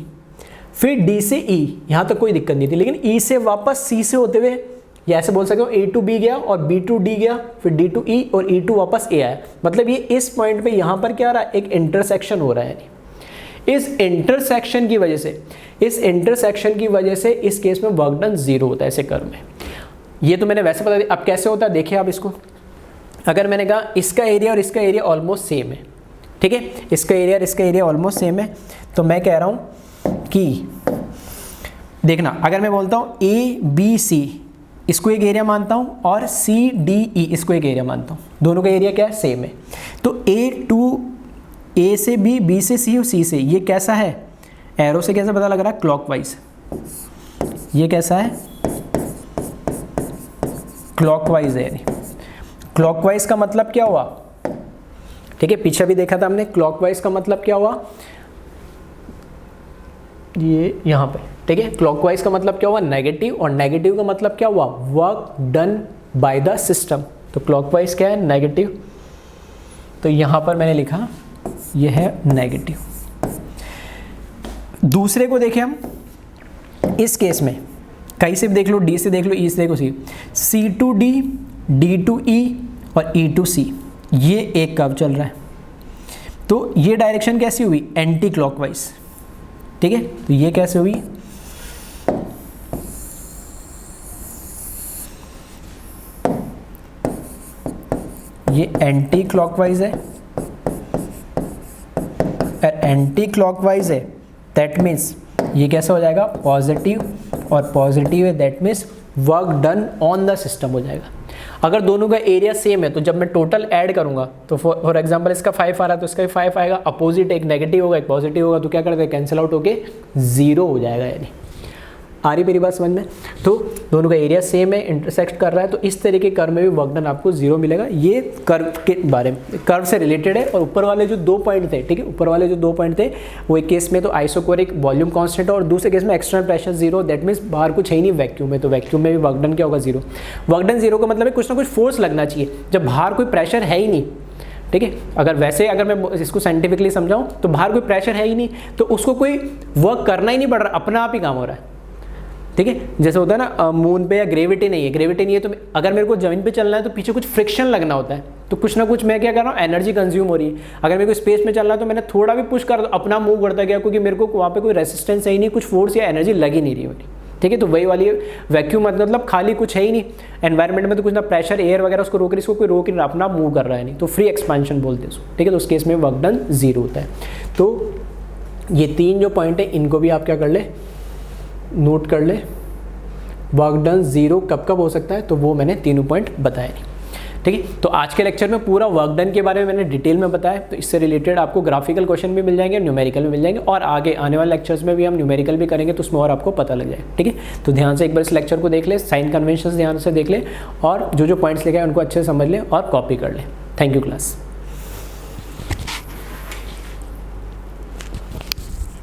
फिर D से E, यहाँ तक कोई दिक्कत नहीं थी, लेकिन E से वापस C से होते हुए या ऐसे बोल सकते हो A टू B गया और B टू D गया, फिर D टू E और E टू वापस A आया। मतलब ये इस पॉइंट पे यहाँ पर क्या आ रहा है, एक इंटरसेक्शन हो रहा है। इस इंटरसेक्शन की वजह से इस केस में वर्क डन 0 होता है ऐसे कर्व में। ये तो मैंने वैसे बता दिया। अब कैसे होता है देखिए आप इसको, अगर मैंने कहा इसका एरिया और इसका एरिया ऑलमोस्ट सेम है, ठीक है, इसका एरिया और इसका एरिया ऑलमोस्ट सेम है, तो मैं कह रहा हूँ कि देखना, अगर मैं बोलता हूँ ABC इसको एक एरिया मानता हूँ और CDE इसको एक एरिया मानता हूँ, दोनों का एरिया क्या है, सेम है, तो A से B से C और C से, ये कैसा है, एरो से कैसे पता लग रहा है, क्लॉकवाइज। ये कैसा है, क्लॉकवाइज है, यानी क्लॉकवाइज का मतलब क्या हुआ, ठीक है, पीछे भी देखा था हमने, क्लॉकवाइज का मतलब क्या हुआ, ये यहाँ पे, ठीक है, क्लॉकवाइज का मतलब क्या हुआ, नेगेटिव, और नेगेटिव का मतलब क्या हुआ, work done by the system. तो क्लॉकवाइज क्या है, नेगेटिव, तो यहाँ पर मैंने लिखा ये है नेगेटिव। दूसरे को देखें हम, इस केस में कहीं से भी देख लो, डी से देख लो, ई से देखो, सी टू डी, डी टू ई और ई टू सी, ये एक कर्व चल रहा है, तो ये डायरेक्शन कैसी हुई, एंटी क्लॉकवाइज, ठीक है, तो ये कैसे हुई, ये एंटी क्लॉकवाइज है, और एंटी क्लॉकवाइज है, दैट मीन्स ये कैसा हो जाएगा, पॉजिटिव, और पॉजिटिव है that means work done on the system हो जाएगा। अगर दोनों का एरिया सेम है तो जब मैं टोटल ऐड करूंगा तो फॉर एग्जांपल इसका 5 आ रहा है तो इसका भी 5 आएगा, अपोजिट एक नेगेटिव होगा एक पॉजिटिव होगा, तो क्या करते हैं, कैंसिल आउट होके 0 हो जाएगा। यानी आ रही मेरी बात समझ में, तो दोनों का एरिया सेम है, इंटरसेक्ट कर रहा है, तो इस तरीके के कर्व में भी वर्क डन आपको 0 मिलेगा। ये कर्व के बारे में, कर्व से रिलेटेड है। और ऊपर वाले जो 2 पॉइंट थे, ठीक है, ऊपर वाले जो 2 पॉइंट थे, वो एक केस में तो आइसोकोरिक वॉल्यूम कांस्टेंट है और दूसरे केस में एक्सटर्नल प्रेशर 0, दैट मीन्स बाहर कुछ है ही नहीं वैक्यूम में, तो वैक्यूम में भी वर्क डन क्या होगा, 0। वर्क डन 0 का मतलब है कुछ ना कुछ फोर्स लगना चाहिए, जब बाहर कोई प्रेशर है ही नहीं, ठीक है। अगर मैं इसको साइंटिफिकली समझाऊं तो बाहर कोई प्रेशर है ही नहीं, तो उसको कोई वर्क करना ही नहीं पड़ रहा, अपना आप ही काम हो रहा है, ठीक है। जैसे होता है ना मून पे या ग्रेविटी नहीं है तो अगर मेरे को जमीन पे चलना है तो पीछे कुछ फ्रिक्शन लगना होता है, तो कुछ ना कुछ मैं क्या कर रहा हूँ, एनर्जी कंज्यूम हो रही है। अगर मेरे को स्पेस में चलना है तो मैंने थोड़ा भी पुश कर दो, अपना मूव करता गया, क्योंकि मेरे को वहाँ पे कोई रेसिस्टेंस है ही नहीं, कुछ फोर्स या एनर्जी लग ही नहीं रही होती, ठीक है। तो वही वाली वैक्यूम मतलब खाली कुछ है ही नहीं, एनवायरमेंट में तो कुछ ना प्रेशर एयर वगैरह उसको रोक रही, इसको कोई रोक ही नहीं, अपना मूव कर रहा है नहीं, तो फ्री एक्सपेंशन बोलते हैं उसको, ठीक है। तो उस केस में वर्क डन 0 होता है। तो ये 3 जो पॉइंट है इनको भी आप क्या कर ले, नोट कर ले। वर्क डन 0 कब कब हो सकता है, तो वो मैंने तीनों पॉइंट बताए नहीं, ठीक है। तो आज के लेक्चर में पूरा वर्क डन के बारे में मैंने डिटेल में बताया, तो इससे रिलेटेड आपको ग्राफिकल क्वेश्चन भी मिल जाएंगे, न्यूमेरिकल भी मिल जाएंगे, और आगे आने वाले लेक्चर्स में भी हम न्यूमेरिकल भी करेंगे, तो उसमें और आपको पता लग जाए, ठीक है। तो ध्यान से एक बार इस लेक्चर को देख ले, साइन कन्वेंशन ध्यान से देख ले, और जो पॉइंट्स लिखे हैं उनको अच्छे से समझ ले और कॉपी कर ले। Thank you class.